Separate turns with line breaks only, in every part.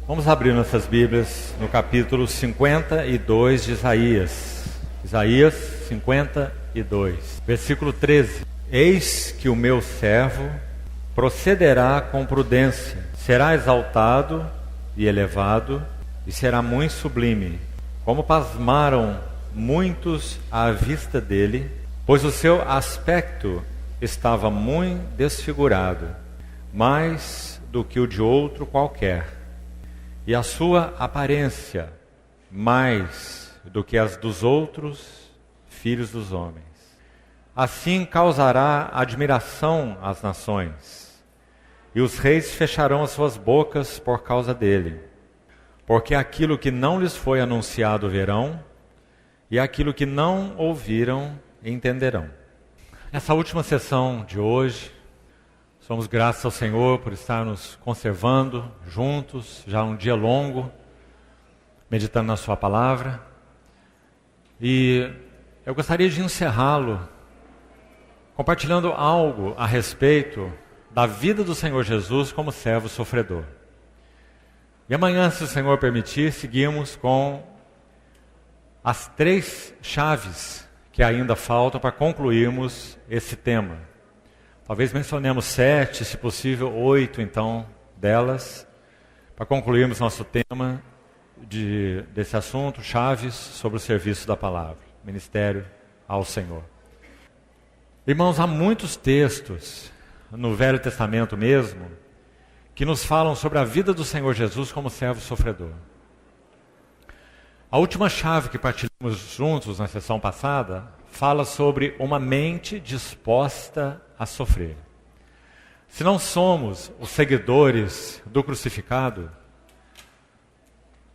Vamos abrir nossas Bíblias no capítulo 52 de Isaías. Isaías 52, versículo 13. Eis que o meu servo procederá com prudência, será exaltado e elevado, e será muito sublime. Como pasmaram muitos à vista dele, pois o seu aspecto estava muito desfigurado, mais do que o de outro qualquer, e a sua aparência mais do que as dos outros filhos dos homens. Assim causará admiração às nações, e os reis fecharão as suas bocas por causa dele, porque aquilo que não lhes foi anunciado verão, e aquilo que não ouviram entenderão. Nessa última sessão de hoje, somos gratos ao Senhor por estar nos conservando juntos, já um dia longo, meditando na sua palavra. E eu gostaria de encerrá-lo compartilhando algo a respeito da vida do Senhor Jesus como servo sofredor. E amanhã, se o Senhor permitir, seguimos com as 3 chaves que ainda faltam para concluirmos esse tema. Talvez mencionemos 7, se possível 8, então, delas, para concluirmos nosso tema desse assunto, chaves sobre o serviço da palavra, ministério ao Senhor. Irmãos, há muitos textos, no Velho Testamento mesmo, que nos falam sobre a vida do Senhor Jesus como servo sofredor. A última chave que partilhamos juntos na sessão passada fala sobre uma mente disposta a sofrer. Se não somos os seguidores do crucificado,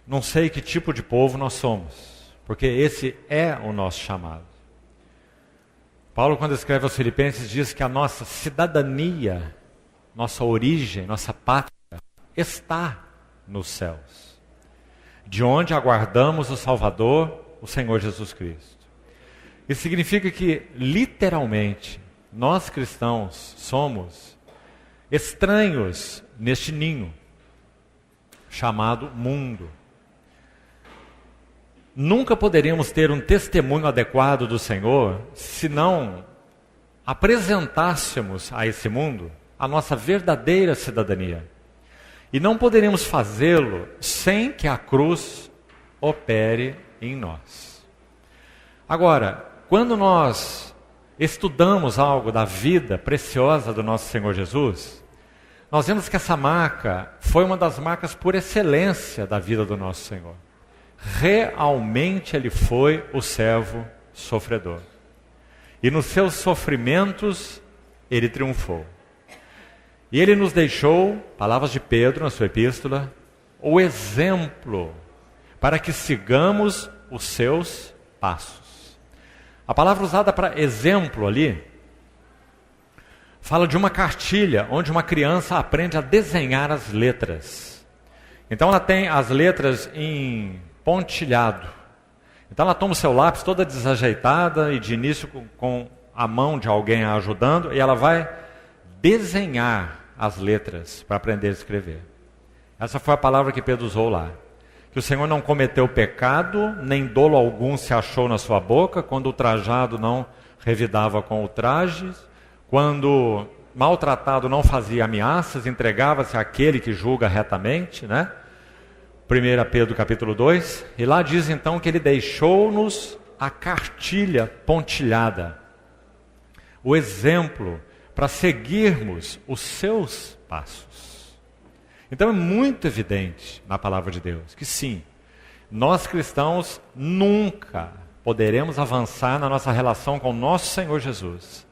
não sei que tipo de povo nós somos, porque esse é o nosso chamado. Paulo, quando escreve aos Filipenses, diz que a nossa cidadania, nossa origem, nossa pátria, está nos céus, de onde aguardamos o Salvador, o Senhor Jesus Cristo. Isso significa que, literalmente, nós cristãos somos estranhos neste ninho chamado mundo. Nunca poderíamos ter um testemunho adequado do Senhor se não apresentássemos a esse mundo a nossa verdadeira cidadania. E não poderíamos fazê-lo sem que a cruz opere em nós. Agora, quando nós estudamos algo da vida preciosa do nosso Senhor Jesus, nós vemos que essa marca foi uma das marcas por excelência da vida do nosso Senhor. Realmente ele foi o servo sofredor. E nos seus sofrimentos ele triunfou. E ele nos deixou, palavras de Pedro na sua epístola, o exemplo para que sigamos os seus passos. A palavra usada para exemplo ali fala de uma cartilha onde uma criança aprende a desenhar as letras. Então ela tem as letras em pontilhado. Então ela toma o seu lápis toda desajeitada e de início com a mão de alguém a ajudando, e ela vai desenhar as letras para aprender a escrever. Essa foi a palavra que Pedro usou lá. Que o Senhor não cometeu pecado, nem dolo algum se achou na sua boca, quando o trajado não revidava com o traje, quando maltratado não fazia ameaças, entregava-se àquele que julga retamente, né? 1 Pedro capítulo 2, e lá diz então que ele deixou-nos a cartilha pontilhada, o exemplo para seguirmos os seus passos. Então é muito evidente na palavra de Deus que sim, nós cristãos nunca poderemos avançar na nossa relação com o nosso Senhor Jesus,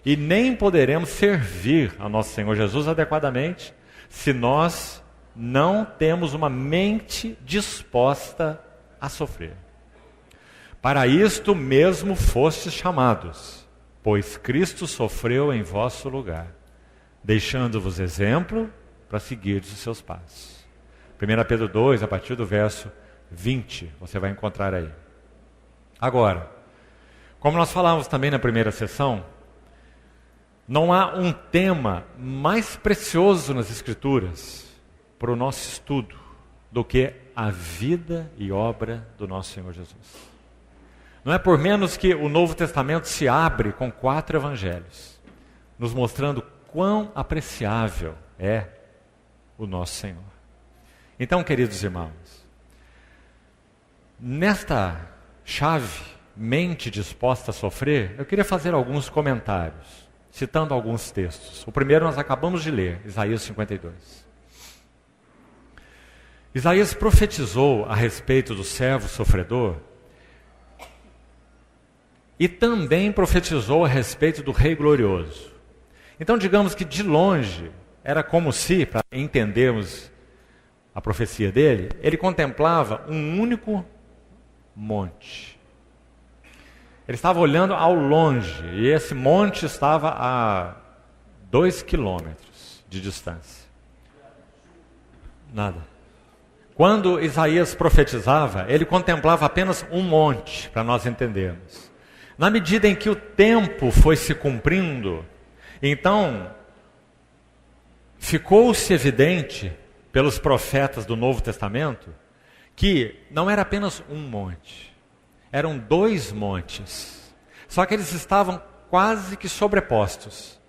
e nem poderemos servir ao nosso Senhor Jesus adequadamente se nós não temos uma mente disposta a sofrer. Para isto mesmo fostes chamados, pois Cristo sofreu em vosso lugar, deixando-vos exemplo para seguirdes os seus passos. 1 Pedro 2, a partir do verso 20, você vai encontrar aí. Agora, como nós falamos também na primeira sessão, não há um tema mais precioso nas Escrituras para o nosso estudo do que a vida e obra do nosso Senhor Jesus. Não é por menos que o Novo Testamento se abre com 4 evangelhos, nos mostrando quão apreciável é o nosso Senhor. Então, queridos irmãos, nesta chave, mente disposta a sofrer, eu queria fazer alguns comentários, citando alguns textos. O primeiro nós acabamos de ler, Isaías 52. Isaías profetizou a respeito do servo sofredor e também profetizou a respeito do Rei glorioso. Então, digamos que de longe, era como se, para entendermos a profecia dele, ele contemplava um único monte. Ele estava olhando ao longe, e esse monte estava a 2 quilômetros de distância. Nada. Quando Isaías profetizava, ele contemplava apenas um monte, para nós entendermos. Na medida em que o tempo foi se cumprindo, então ficou-se evidente pelos profetas do Novo Testamento que não era apenas um monte, eram 2 montes, só que eles estavam quase que sobrepostos.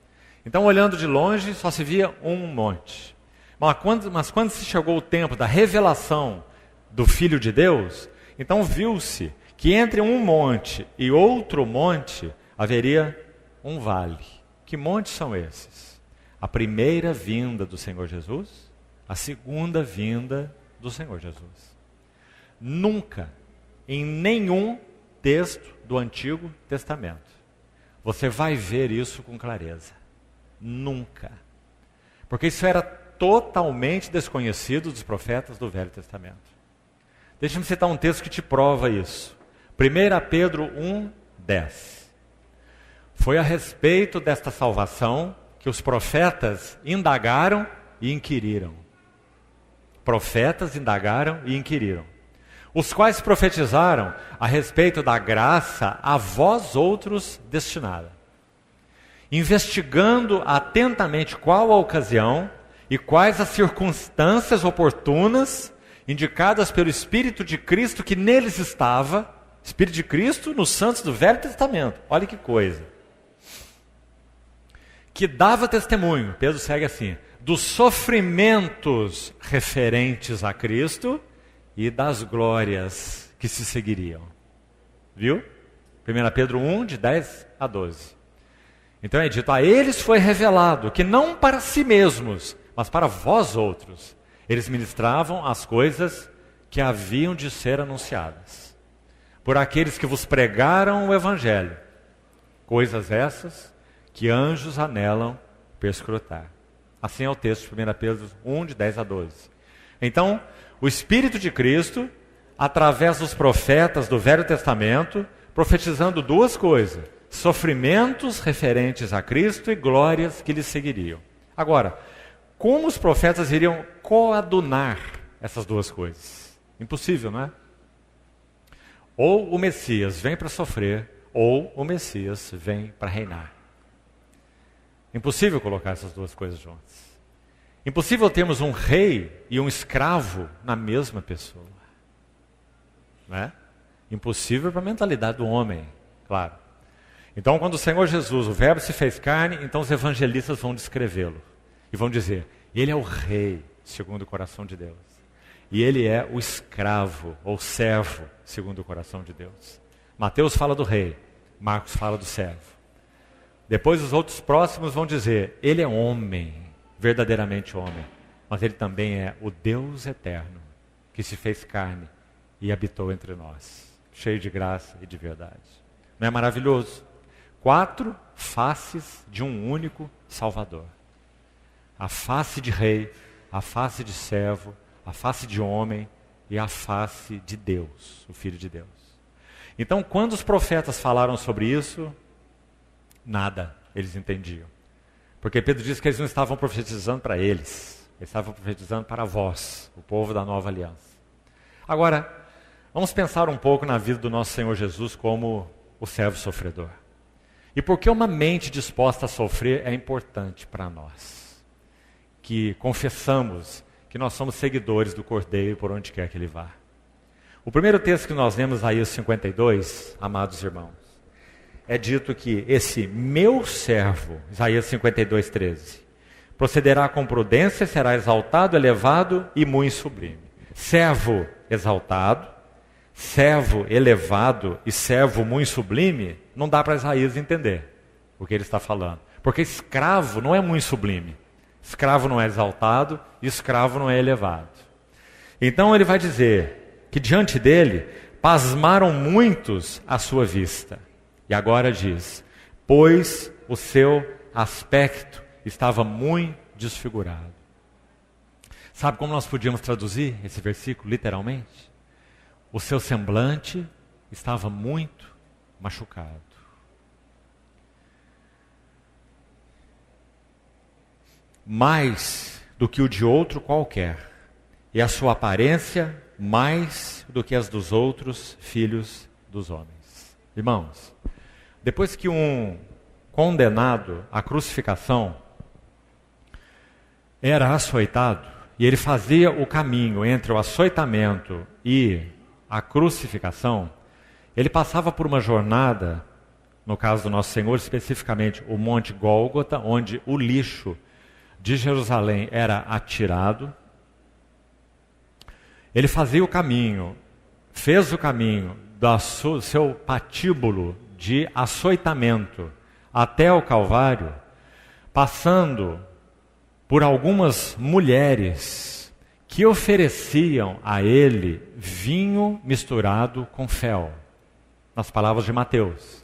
Então, olhando de longe, só se via um monte. Mas quando se chegou o tempo da revelação do Filho de Deus, então viu-se que entre um monte e outro monte haveria um vale. Que montes são esses? A primeira vinda do Senhor Jesus, a segunda vinda do Senhor Jesus. Nunca, em nenhum texto do Antigo Testamento, você vai ver isso com clareza. Nunca. Porque isso era totalmente desconhecido dos profetas do Velho Testamento. Deixa-me citar um texto que te prova isso. 1 Pedro 1:10. Foi a respeito desta salvação que os profetas indagaram e inquiriram. Profetas indagaram e inquiriram. Os quais profetizaram a respeito da graça a vós outros destinada, investigando atentamente qual a ocasião e quais as circunstâncias oportunas indicadas pelo Espírito de Cristo que neles estava, Espírito de Cristo nos santos do Velho Testamento. Olha que coisa. Que dava testemunho, Pedro segue assim, dos sofrimentos referentes a Cristo e das glórias que se seguiriam. Viu? 1 Pedro 1, de 10 a 12. Então é dito, a eles foi revelado que não para si mesmos, mas para vós outros, eles ministravam as coisas que haviam de ser anunciadas por aqueles que vos pregaram o Evangelho, coisas essas que anjos anelam perscrutar. Assim é o texto de 1 Pedro 1, de 10 a 12. Então, o Espírito de Cristo, através dos profetas do Velho Testamento, profetizando 2 coisas, sofrimentos referentes a Cristo e glórias que lhe seguiriam. Agora, como os profetas iriam coadunar essas 2 coisas? Impossível, não é? Ou o Messias vem para sofrer, ou o Messias vem para reinar. Impossível colocar essas 2 coisas juntas. Impossível termos um rei e um escravo na mesma pessoa. Não é? Impossível para a mentalidade do homem, claro. Então, quando o Senhor Jesus, o Verbo se fez carne, então os evangelistas vão descrevê-lo. E vão dizer, ele é o rei, segundo o coração de Deus. E ele é o escravo, ou servo, segundo o coração de Deus. Mateus fala do rei, Marcos fala do servo. Depois os outros próximos vão dizer, ele é homem, verdadeiramente homem. Mas ele também é o Deus eterno, que se fez carne e habitou entre nós, cheio de graça e de verdade. Não é maravilhoso? 4 faces de um único Salvador. A face de rei, a face de servo, a face de homem e a face de Deus, o Filho de Deus. Então, quando os profetas falaram sobre isso, nada eles entendiam. Porque Pedro diz que eles não estavam profetizando para eles, eles estavam profetizando para vós, o povo da nova aliança. Agora, vamos pensar um pouco na vida do nosso Senhor Jesus como o servo sofredor. E por que uma mente disposta a sofrer é importante para nós, que confessamos que nós somos seguidores do Cordeiro por onde quer que ele vá. O primeiro texto que nós lemos, Isaías 52, amados irmãos, é dito que esse meu servo, Isaías 52, 13, procederá com prudência, será exaltado, elevado e muito sublime. Servo exaltado, servo elevado e servo muito sublime, não dá para Isaías entender o que ele está falando. Porque escravo não é muito sublime. Escravo não é exaltado e escravo não é elevado. Então ele vai dizer que diante dele pasmaram muitos à sua vista. E agora diz, pois o seu aspecto estava muito desfigurado. Sabe como nós podíamos traduzir esse versículo literalmente? O seu semblante estava muito machucado. Mais do que o de outro qualquer, e a sua aparência mais do que as dos outros filhos dos homens. Irmãos, depois que um condenado à crucificação era açoitado, e ele fazia o caminho entre o açoitamento e a crucificação, ele passava por uma jornada, no caso do nosso Senhor, especificamente o Monte Gólgota, onde o lixo de Jerusalém era atirado. Ele fazia o caminho, fez o caminho do seu patíbulo de açoitamento até o Calvário, passando por algumas mulheres que ofereciam a ele vinho misturado com fel, nas palavras de Mateus,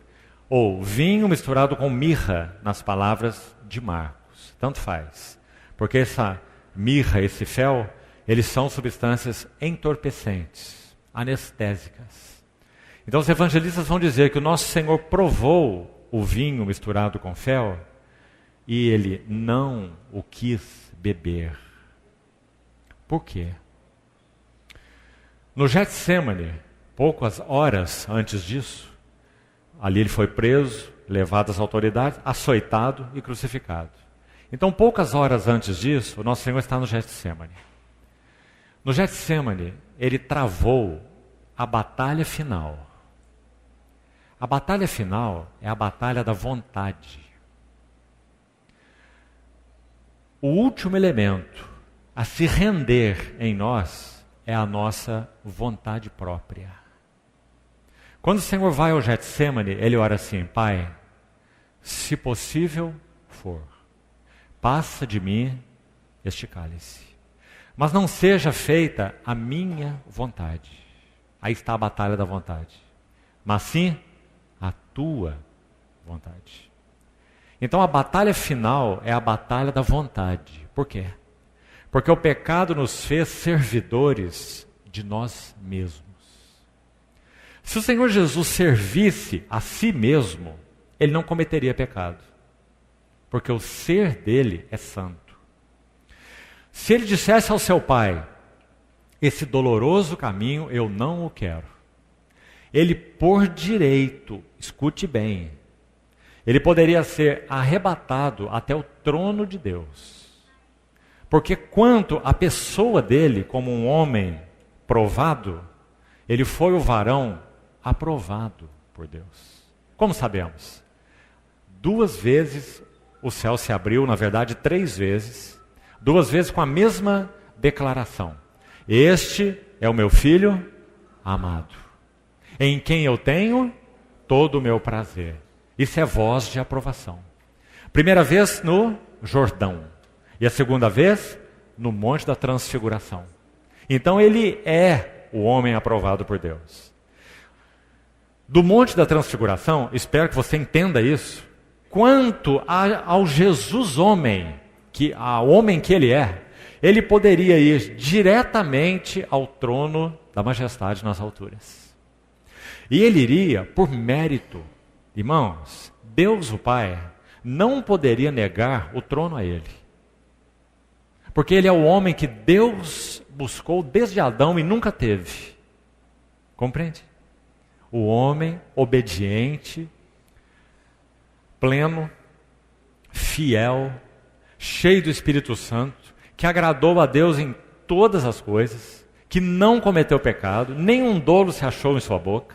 ou vinho misturado com mirra, nas palavras de Marcos. Tanto faz, porque essa mirra, esse fel, eles são substâncias entorpecentes, anestésicas. Então os evangelistas vão dizer que o nosso Senhor provou o vinho misturado com fel e ele não o quis beber. Por quê? No Getsêmani, poucas horas antes disso, ali ele foi preso, levado às autoridades, açoitado e crucificado. Então, poucas horas antes disso, o nosso Senhor está no Getsêmani. No Getsêmani, ele travou a batalha final. A batalha final é a batalha da vontade. O último elemento a se render em nós é a nossa vontade própria. Quando o Senhor vai ao Getsêmani, ele ora assim: Pai, se possível for, passa de mim este cálice, mas não seja feita a minha vontade. Aí está a batalha da vontade. Mas sim a tua vontade. Então a batalha final é a batalha da vontade. Por quê? Porque o pecado nos fez servidores de nós mesmos. Se o Senhor Jesus servisse a si mesmo, ele não cometeria pecado. Porque o ser dele é santo. Se ele dissesse ao seu Pai: esse doloroso caminho eu não o quero, ele por direito, escute bem, ele poderia ser arrebatado até o trono de Deus. Porque quanto à pessoa dele como um homem provado, ele foi o varão aprovado por Deus. Como sabemos? 2 vezes o céu se abriu, na verdade 3 vezes, 2 vezes com a mesma declaração: este é o meu filho amado, em quem eu tenho todo o meu prazer. Isso é voz de aprovação. Primeira vez no Jordão, e a segunda vez no Monte da Transfiguração. Então ele é o homem aprovado por Deus. Do Monte da Transfiguração, espero que você entenda isso, quanto ao Jesus homem, ao homem que ele é, ele poderia ir diretamente ao trono da majestade nas alturas. E ele iria por mérito. Irmãos, Deus o Pai não poderia negar o trono a ele. Porque ele é o homem que Deus buscou desde Adão e nunca teve. Compreende? O homem obediente, pleno, fiel, cheio do Espírito Santo, que agradou a Deus em todas as coisas, que não cometeu pecado, nenhum dolo se achou em sua boca.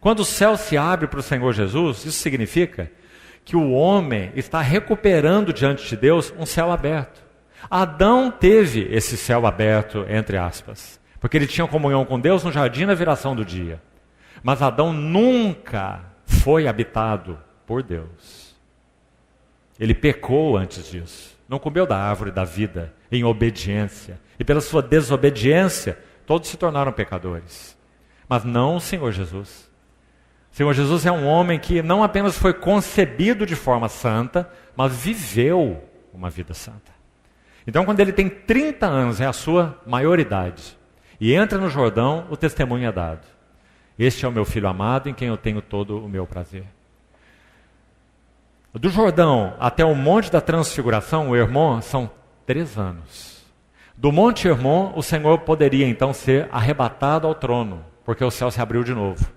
Quando o céu se abre para o Senhor Jesus, isso significa que o homem está recuperando diante de Deus um céu aberto. Adão teve esse céu aberto, entre aspas, porque ele tinha comunhão com Deus no jardim na viração do dia. Mas Adão nunca foi habitado por Deus. Ele pecou antes disso. Não comeu da árvore da vida em obediência. E pela sua desobediência, todos se tornaram pecadores. Mas não o Senhor Jesus. O Senhor Jesus é um homem que não apenas foi concebido de forma santa, mas viveu uma vida santa. Então, quando ele tem 30 anos, é a sua maioridade, e entra no Jordão, o testemunho é dado. Este é o meu filho amado, em quem eu tenho todo o meu prazer. Do Jordão até o Monte da Transfiguração, o Hermon, são 3 anos. Do Monte Hermon, o Senhor poderia então ser arrebatado ao trono, porque o céu se abriu de novo.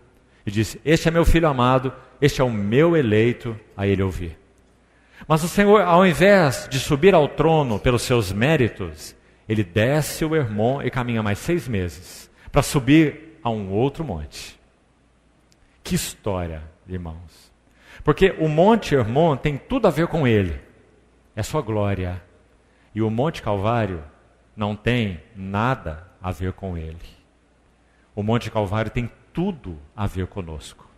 E disse, este é meu filho amado, este é o meu eleito, a ele ouvir. Mas o Senhor, ao invés de subir ao trono pelos seus méritos, ele desce o Hermon e caminha mais 6 meses para subir a um outro monte. Que história, irmãos. Porque o Monte Hermon tem tudo a ver com ele. É sua glória. E o Monte Calvário não tem nada a ver com ele. O Monte Calvário tem tudo a ver conosco.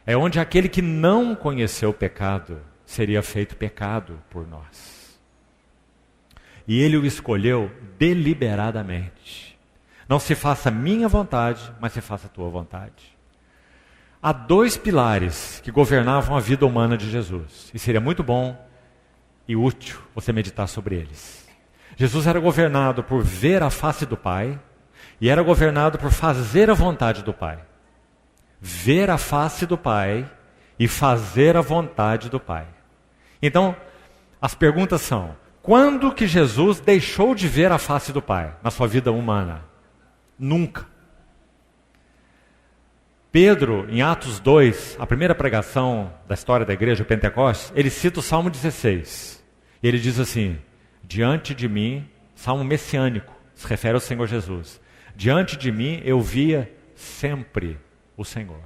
É onde aquele que não conheceu o pecado seria feito pecado por nós. E ele o escolheu deliberadamente. Não se faça minha vontade, mas se faça a tua vontade. Há 2 pilares que governavam a vida humana de Jesus. E seria muito bom e útil você meditar sobre eles. Jesus era governado por ver a face do Pai e era governado por fazer a vontade do Pai. Ver a face do Pai e fazer a vontade do Pai. Então, as perguntas são, quando que Jesus deixou de ver a face do Pai na sua vida humana? Nunca. Pedro, em Atos 2, a primeira pregação da história da igreja, o Pentecostes, ele cita o Salmo 16. E ele diz assim, diante de mim, Salmo messiânico, se refere ao Senhor Jesus. Diante de mim eu via sempre o Senhor.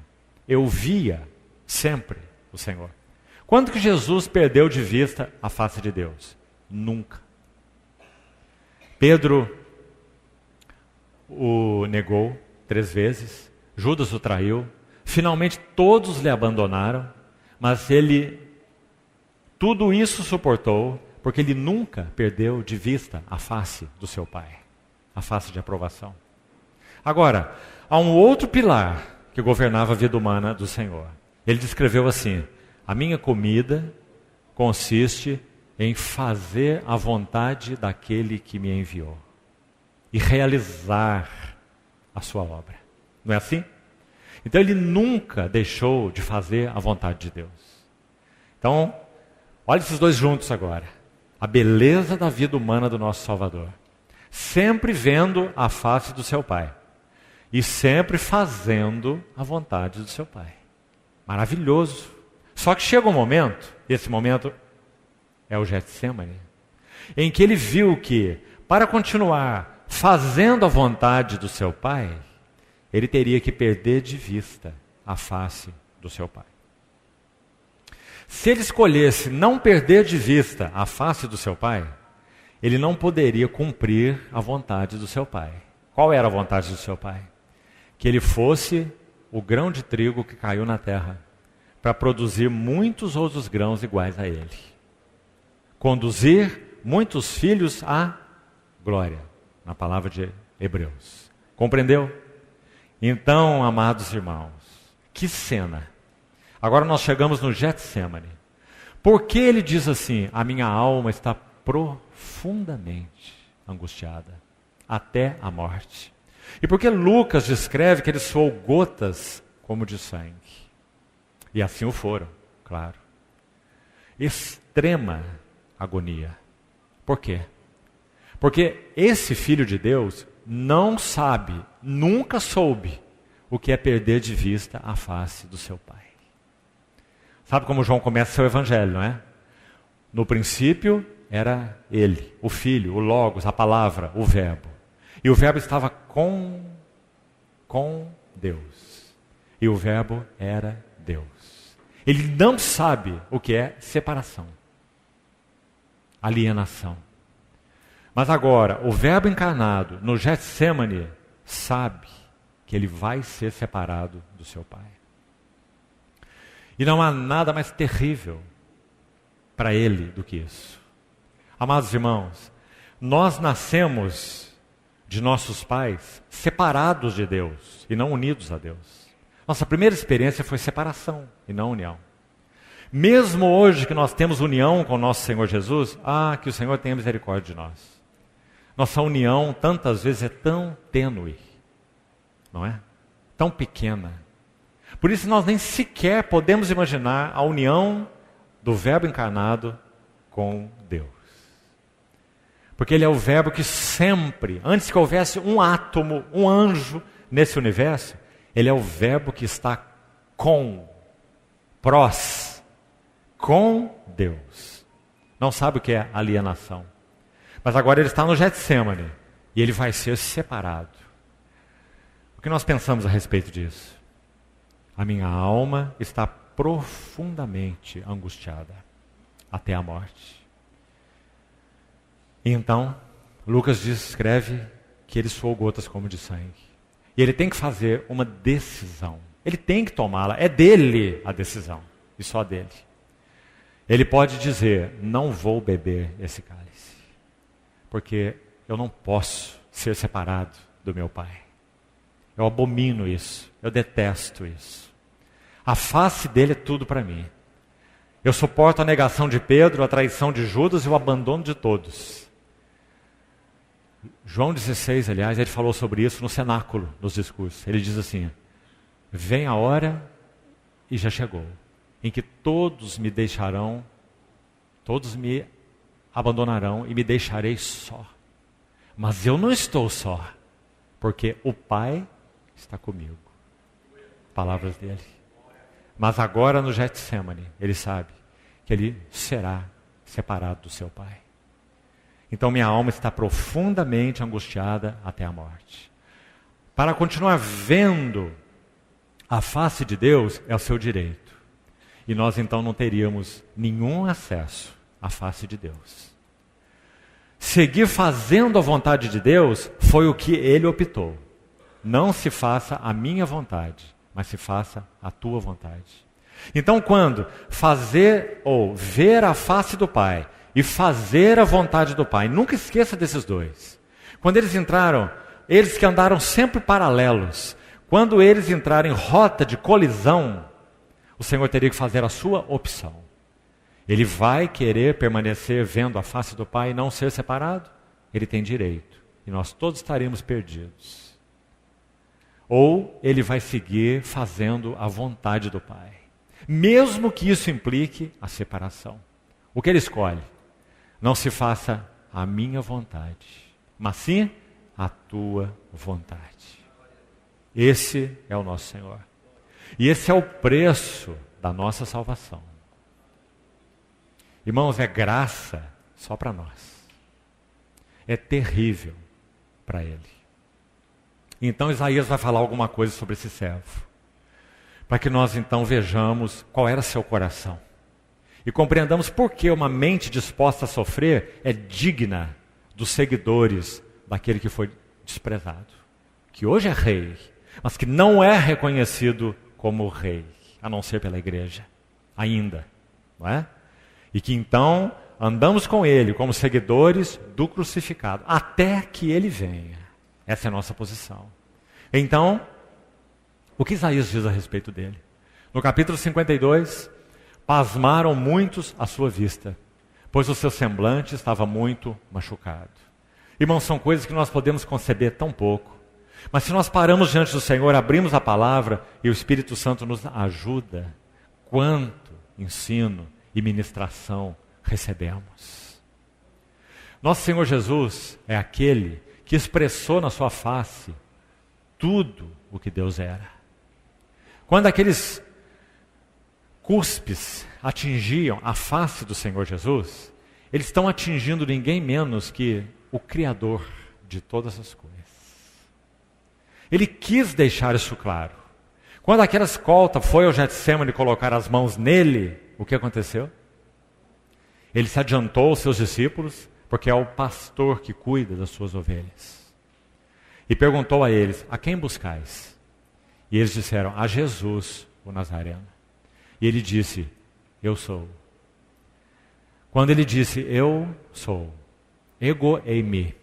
Eu via sempre o Senhor. Quando que Jesus perdeu de vista a face de Deus? Nunca. Pedro o negou 3 vezes, Judas o traiu, finalmente todos lhe abandonaram, mas ele tudo isso suportou, porque ele nunca perdeu de vista a face do seu Pai, a face de aprovação. Agora, há um outro pilar que governava a vida humana do Senhor. Ele descreveu assim, a minha comida consiste em fazer a vontade daquele que me enviou e realizar a sua obra. Não é assim? Então ele nunca deixou de fazer a vontade de Deus. Então, olha esses 2 juntos agora. A beleza da vida humana do nosso Salvador. Sempre vendo a face do seu Pai. E sempre fazendo a vontade do seu Pai. Maravilhoso. Só que chega um momento, e esse momento é o Getsemane, em que ele viu que, para continuar fazendo a vontade do seu Pai, ele teria que perder de vista a face do seu Pai. Se ele escolhesse não perder de vista a face do seu Pai, ele não poderia cumprir a vontade do seu Pai. Qual era a vontade do seu Pai? Que ele fosse o grão de trigo que caiu na terra, para produzir muitos outros grãos iguais a ele. Conduzir muitos filhos à glória, na palavra de Hebreus. Compreendeu? Então, amados irmãos, que cena. Agora nós chegamos no Getsemane. Por que ele diz assim, a minha alma está profundamente angustiada, até a morte? E por que Lucas descreve que ele suou gotas como de sangue? E assim o foram, claro. Extrema agonia. Por quê? Porque esse Filho de Deus não sabe, nunca soube o que é perder de vista a face do seu Pai. Sabe como João começa seu evangelho, não é? No princípio era ele, o Filho, o Logos, a palavra, o Verbo. E o Verbo estava com Deus. E o Verbo era Deus. Ele não sabe o que é separação, alienação. Mas agora, o Verbo encarnado no Getsêmani sabe que ele vai ser separado do seu Pai. E não há nada mais terrível para ele do que isso. Amados irmãos, nós nascemos de nossos pais separados de Deus e não unidos a Deus. Nossa primeira experiência foi separação e não união. Mesmo hoje que nós temos união com o nosso Senhor Jesus, que o Senhor tenha misericórdia de nós. Nossa união tantas vezes é tão tênue, não é? Tão pequena. Por isso nós nem sequer podemos imaginar a união do Verbo encarnado com Deus. Porque Ele é o Verbo que sempre, antes que houvesse um átomo, um anjo nesse universo, Ele é o Verbo que está com Deus. Não sabe o que é alienação. Mas agora Ele está no Getsêmani e Ele vai ser separado. O que nós pensamos a respeito disso? A minha alma está profundamente angustiada até a morte. E então, Lucas descreve que ele suou gotas como de sangue. E ele tem que fazer uma decisão. Ele tem que tomá-la. É dele a decisão. E só dele. Ele pode dizer, não vou beber esse cálice. Porque eu não posso ser separado do meu Pai. Eu abomino isso. Eu detesto isso. A face dele é tudo para mim. Eu suporto a negação de Pedro, a traição de Judas e o abandono de todos. João 16, aliás, ele falou sobre isso no cenáculo, nos discursos. Ele diz assim, vem a hora, e já chegou, em que todos me deixarão, todos me abandonarão e me deixarei só. Mas eu não estou só, porque o Pai está comigo. Palavras dele. Mas agora no Getsêmani, ele sabe que ele será separado do seu Pai. Então minha alma está profundamente angustiada até a morte. Para continuar vendo a face de Deus é o seu direito. E nós então não teríamos nenhum acesso à face de Deus. Seguir fazendo a vontade de Deus foi o que ele optou. Não se faça a minha vontade, mas se faça a tua vontade. Então, quando fazer ou ver a face do Pai e fazer a vontade do Pai, nunca esqueça desses dois. Quando eles entraram, eles que andaram sempre paralelos, quando eles entraram em rota de colisão, o Senhor teria que fazer a sua opção. Ele vai querer permanecer vendo a face do Pai e não ser separado? Ele tem direito. E nós todos estaremos perdidos. Ou ele vai seguir fazendo a vontade do Pai. Mesmo que isso implique a separação. O que ele escolhe? Não se faça a minha vontade, mas sim a tua vontade. Esse é o nosso Senhor. E esse é o preço da nossa salvação. Irmãos, é graça só para nós. É terrível para ele. Então Isaías vai falar alguma coisa sobre esse servo. Para que nós então vejamos qual era seu coração. E compreendamos por que uma mente disposta a sofrer é digna dos seguidores daquele que foi desprezado. Que hoje é rei, mas que não é reconhecido como rei, a não ser pela igreja, ainda, não é? E que então andamos com ele como seguidores do crucificado, até que ele venha. Essa é a nossa posição. Então, o que Isaías diz a respeito dele? No capítulo 52, pasmaram muitos à sua vista, pois o seu semblante estava muito machucado. Irmãos, são coisas que nós podemos conceber tão pouco. Mas se nós paramos diante do Senhor, abrimos a palavra e o Espírito Santo nos ajuda, quanto ensino e ministração recebemos. Nosso Senhor Jesus é aquele que expressou na sua face tudo o que Deus era. Quando aqueles cuspes atingiam a face do Senhor Jesus, eles estão atingindo ninguém menos que o Criador de todas as coisas. Ele quis deixar isso claro. Quando aquela escolta foi ao Getsemane colocar as mãos nele, o que aconteceu? Ele se adiantou aos seus discípulos, porque é o pastor que cuida das suas ovelhas. E perguntou a eles: a quem buscais? E eles disseram: a Jesus, o Nazareno. E ele disse: eu sou. Quando ele disse eu sou, ego eimi,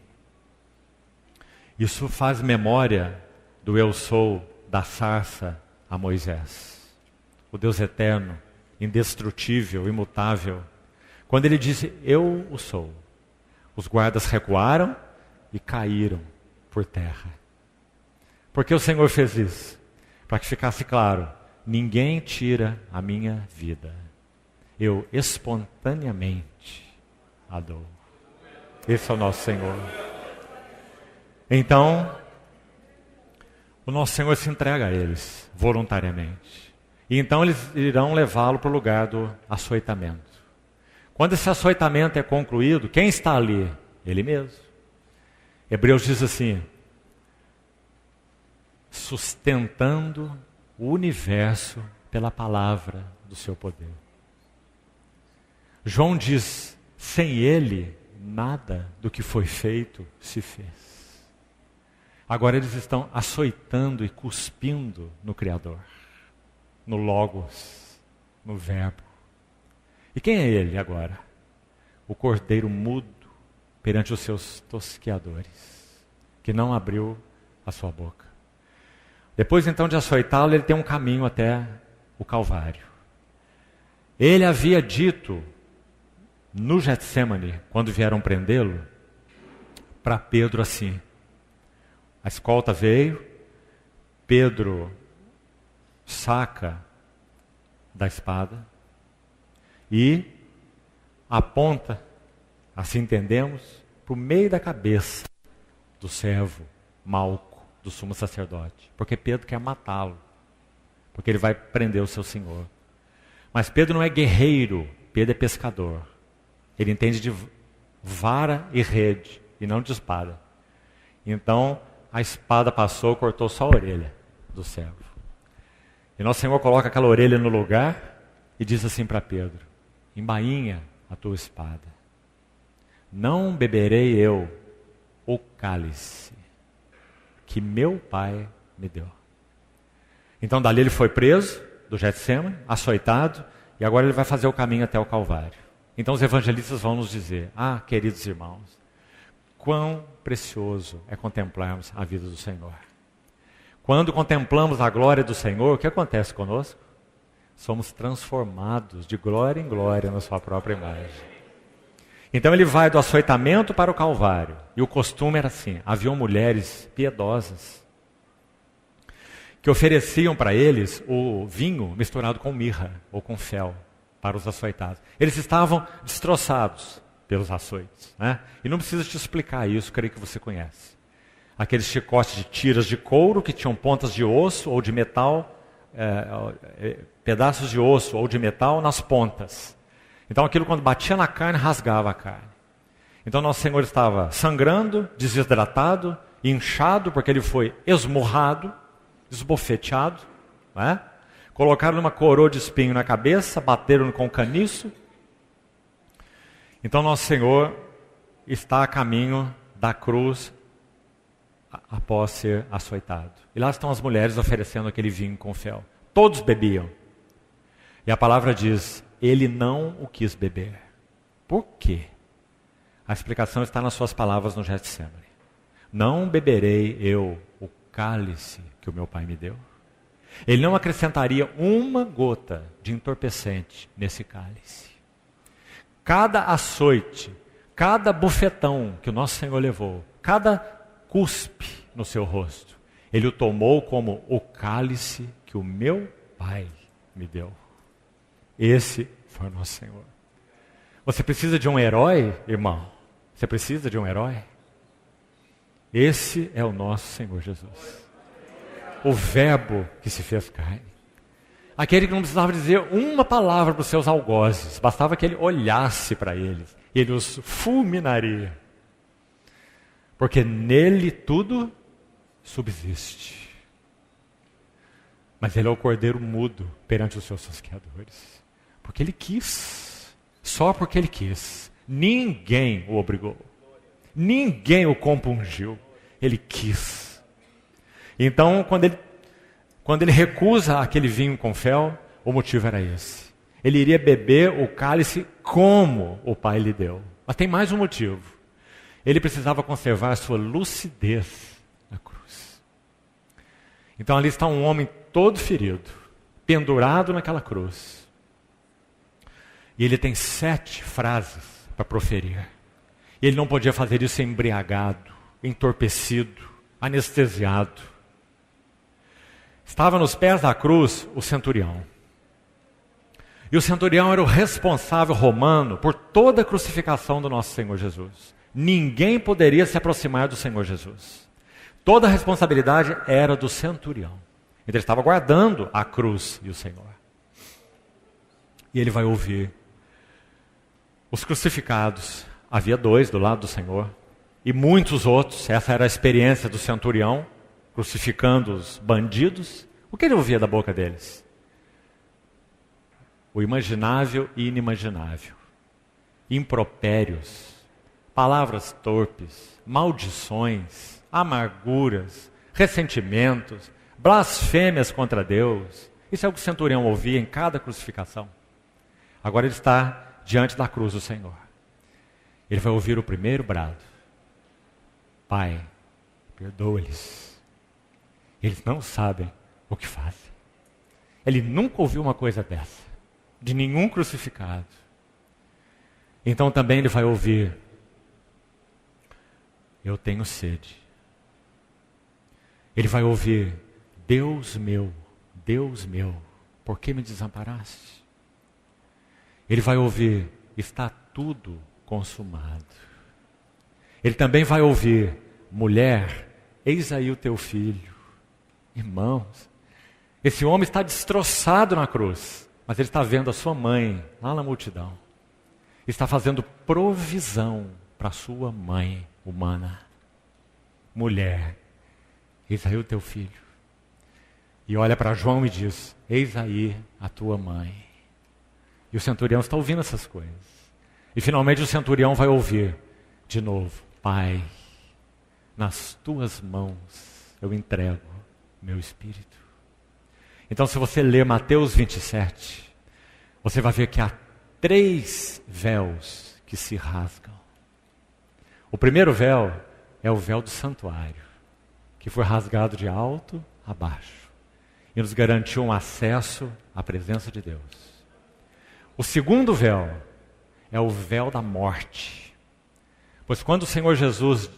isso faz memória do eu sou da sarça a Moisés. O Deus eterno, indestrutível, imutável. Quando ele disse eu o sou, os guardas recuaram e caíram por terra. Por que o Senhor fez isso? Para que ficasse claro: ninguém tira a minha vida. Eu espontaneamente a dou. Esse é o nosso Senhor. Então, o nosso Senhor se entrega a eles voluntariamente. E então eles irão levá-lo para o lugar do açoitamento. Quando esse açoitamento é concluído, quem está ali? Ele mesmo. Hebreus diz assim: sustentando o universo pela palavra do seu poder. João diz: sem ele, nada do que foi feito se fez. Agora eles estão açoitando e cuspindo no Criador, no Logos, no Verbo. E quem é ele agora? O cordeiro mudo perante os seus tosqueadores, que não abriu a sua boca. Depois então de açoitá-lo, ele tem um caminho até o Calvário. Ele havia dito no Getsemane, quando vieram prendê-lo, para Pedro assim: a escolta veio, Pedro saca da espada e aponta, assim entendemos, para o meio da cabeça do servo Malco, do sumo sacerdote, porque Pedro quer matá-lo, porque ele vai prender o seu senhor. Mas Pedro não é guerreiro, Pedro é pescador. Ele entende de vara e rede, e não de espada. Então, a espada passou, cortou só a orelha do servo. E nosso Senhor coloca aquela orelha no lugar e diz assim para Pedro: embainha a tua espada. Não beberei eu o cálice que meu Pai me deu. Então, dali ele foi preso, do Getsemane, açoitado, e agora ele vai fazer o caminho até o Calvário. Então os evangelistas vão nos dizer: ah, queridos irmãos, quão precioso é contemplarmos a vida do Senhor. Quando contemplamos a glória do Senhor, o que acontece conosco? Somos transformados de glória em glória na sua própria imagem. Então ele vai do açoitamento para o Calvário. E o costume era assim: haviam mulheres piedosas que ofereciam para eles o vinho misturado com mirra ou com fel para os açoitados. Eles estavam destroçados pelos açoites, né? E não precisa te explicar isso, creio que você conhece. Aqueles chicotes de tiras de couro que tinham pontas de osso ou de metal, pedaços de osso ou de metal nas pontas. Então aquilo, quando batia na carne, rasgava a carne. Então nosso Senhor estava sangrando, desidratado, inchado, porque ele foi esmurrado, esbofeteado, né? Colocaram uma coroa de espinho na cabeça, bateram com caniço. Então nosso Senhor está a caminho da cruz após ser açoitado. E lá estão as mulheres oferecendo aquele vinho com fel. Todos bebiam. E a palavra diz: ele não o quis beber. Por quê? A explicação está nas suas palavras no Getsemane. Não beberei eu o cálice que o meu Pai me deu. Ele não acrescentaria uma gota de entorpecente nesse cálice. Cada açoite, cada bufetão que o nosso Senhor levou, cada cuspe no seu rosto, ele o tomou como o cálice que o meu Pai me deu. Esse foi o nosso Senhor. Você precisa de um herói, irmão? Você precisa de um herói? Esse é o nosso Senhor Jesus. O Verbo que se fez carne. Aquele que não precisava dizer uma palavra para os seus algozes, bastava que ele olhasse para eles, e ele os fulminaria. Porque nele tudo subsiste. Mas ele é o cordeiro mudo perante os seus tosqueadores. Porque ele quis. Só porque ele quis. Ninguém o obrigou. Ninguém o compungiu. Ele quis. Então, quando ele recusa aquele vinho com fel, o motivo era esse. Ele iria beber o cálice como o Pai lhe deu. Mas tem mais um motivo. Ele precisava conservar a sua lucidez na cruz. Então ali está um homem todo ferido, pendurado naquela cruz. E ele tem 7 frases para proferir. E ele não podia fazer isso embriagado, entorpecido, anestesiado. Estava nos pés da cruz o centurião. E o centurião era o responsável romano por toda a crucificação do nosso Senhor Jesus. Ninguém poderia se aproximar do Senhor Jesus. Toda a responsabilidade era do centurião. Então ele estava guardando a cruz e o Senhor. E ele vai ouvir os crucificados. Havia 2 do lado do Senhor. E muitos outros. Essa era a experiência do centurião, crucificando os bandidos. O que ele ouvia da boca deles? O imaginável e inimaginável. Impropérios, palavras torpes, maldições, amarguras, ressentimentos, blasfêmias contra Deus. Isso é o que o centurião ouvia em cada crucificação. Agora ele está diante da cruz do Senhor. Ele vai ouvir o primeiro brado. Pai, perdoa-lhes. Eles não sabem o que fazem. Ele nunca ouviu uma coisa dessa, de nenhum crucificado. Então também ele vai ouvir: eu tenho sede. Ele vai ouvir: Deus meu, por que me desamparaste? Ele vai ouvir: está tudo consumado. Ele também vai ouvir: mulher, eis aí o teu filho. Irmãos, esse homem está destroçado na cruz, mas ele está vendo a sua mãe lá na multidão. Está fazendo provisão para a sua mãe humana. Mulher, eis aí o teu filho. E olha para João e diz: eis aí a tua mãe. E o centurião está ouvindo essas coisas. E finalmente o centurião vai ouvir de novo: Pai, nas tuas mãos eu entrego meu espírito. Então, se você ler Mateus 27, você vai ver que há 3 véus que se rasgam. O primeiro véu é o véu do santuário, que foi rasgado de alto a baixo e nos garantiu um acesso à presença de Deus. O segundo véu é o véu da morte, pois quando o Senhor Jesus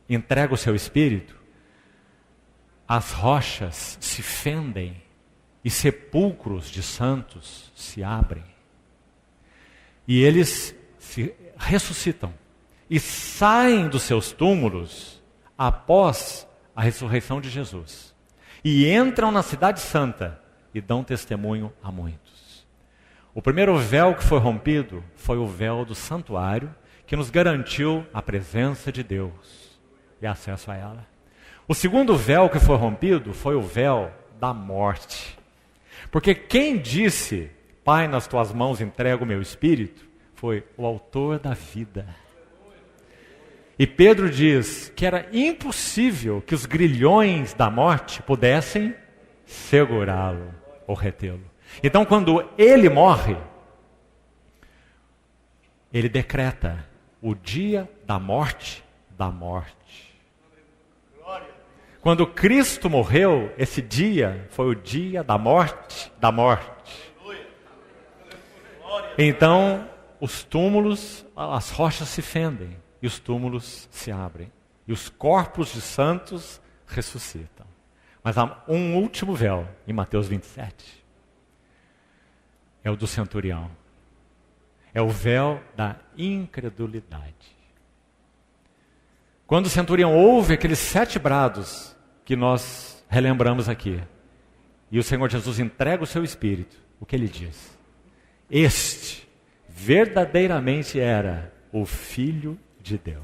entrega o seu Espírito, as rochas se fendem e sepulcros de santos se abrem. E eles se ressuscitam e saem dos seus túmulos após a ressurreição de Jesus. E entram na cidade santa e dão testemunho a muitos. O primeiro véu que foi rompido foi o véu do santuário, que nos garantiu a presença de Deus e acesso a ela. O segundo véu que foi rompido foi o véu da morte. Porque quem disse: Pai, nas tuas mãos entrego o meu espírito, foi o autor da vida. E Pedro diz que era impossível que os grilhões da morte pudessem segurá-lo ou retê-lo. Então, quando ele morre, ele decreta o dia da morte da morte. Quando Cristo morreu, esse dia foi o dia da morte da morte. Então, os túmulos, as rochas se fendem e os túmulos se abrem. E os corpos de santos ressuscitam. Mas há um último véu em Mateus 27. É o do centurião. É o véu da incredulidade. Quando o centurião ouve aqueles 7 brados que nós relembramos aqui, e o Senhor Jesus entrega o seu Espírito, o que ele diz? Este verdadeiramente era o Filho de Deus.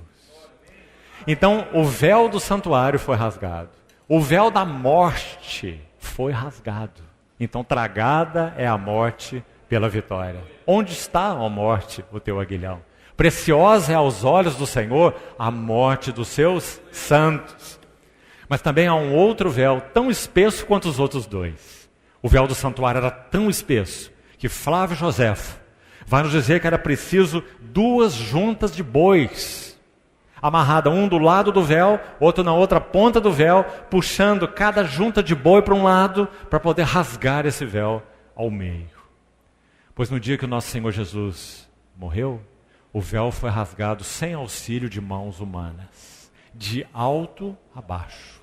Então o véu do santuário foi rasgado. O véu da morte foi rasgado. Então, tragada é a morte pela vitória. Onde está, ó morte, o teu aguilhão? Preciosa é aos olhos do Senhor a morte dos seus santos. Mas também há um outro véu, tão espesso quanto os outros dois. O véu do santuário era tão espesso que Flávio Joséfo vai nos dizer que era preciso 2 juntas de bois, amarrada um do lado do véu, outro na outra ponta do véu, puxando cada junta de boi para um lado, para poder rasgar esse véu ao meio. Pois no dia que o nosso Senhor Jesus morreu, o véu foi rasgado sem auxílio de mãos humanas, de alto a baixo,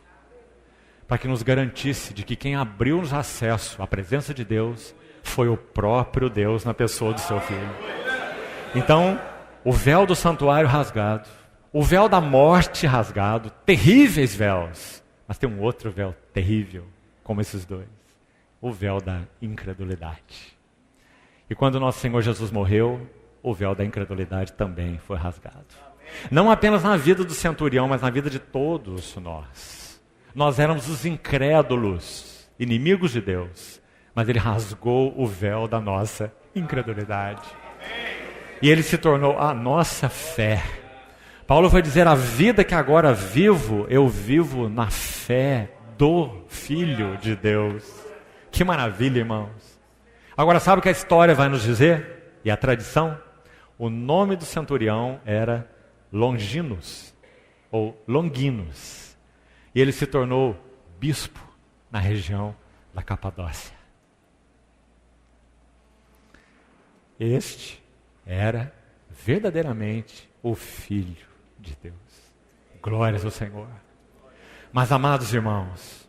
para que nos garantisse de que quem abriu-nos acesso à presença de Deus foi o próprio Deus na pessoa do seu Filho. Então, o véu do santuário rasgado, o véu da morte rasgado, terríveis véus, mas tem um outro véu terrível, como esses dois, o véu da incredulidade. E quando o nosso Senhor Jesus morreu, o véu da incredulidade também foi rasgado. Não apenas na vida do centurião, mas na vida de todos nós. Nós éramos os incrédulos, inimigos de Deus, mas Ele rasgou o véu da nossa incredulidade. E Ele se tornou a nossa fé. Paulo vai dizer, a vida que agora vivo, eu vivo na fé do Filho de Deus. Que maravilha, irmãos. Agora, sabe o que a história vai nos dizer? E a tradição? O nome do centurião era Longinus, ou Longinus. E ele se tornou bispo na região da Capadócia. Este era verdadeiramente o Filho de Deus. Glórias ao Senhor. Mas, amados irmãos,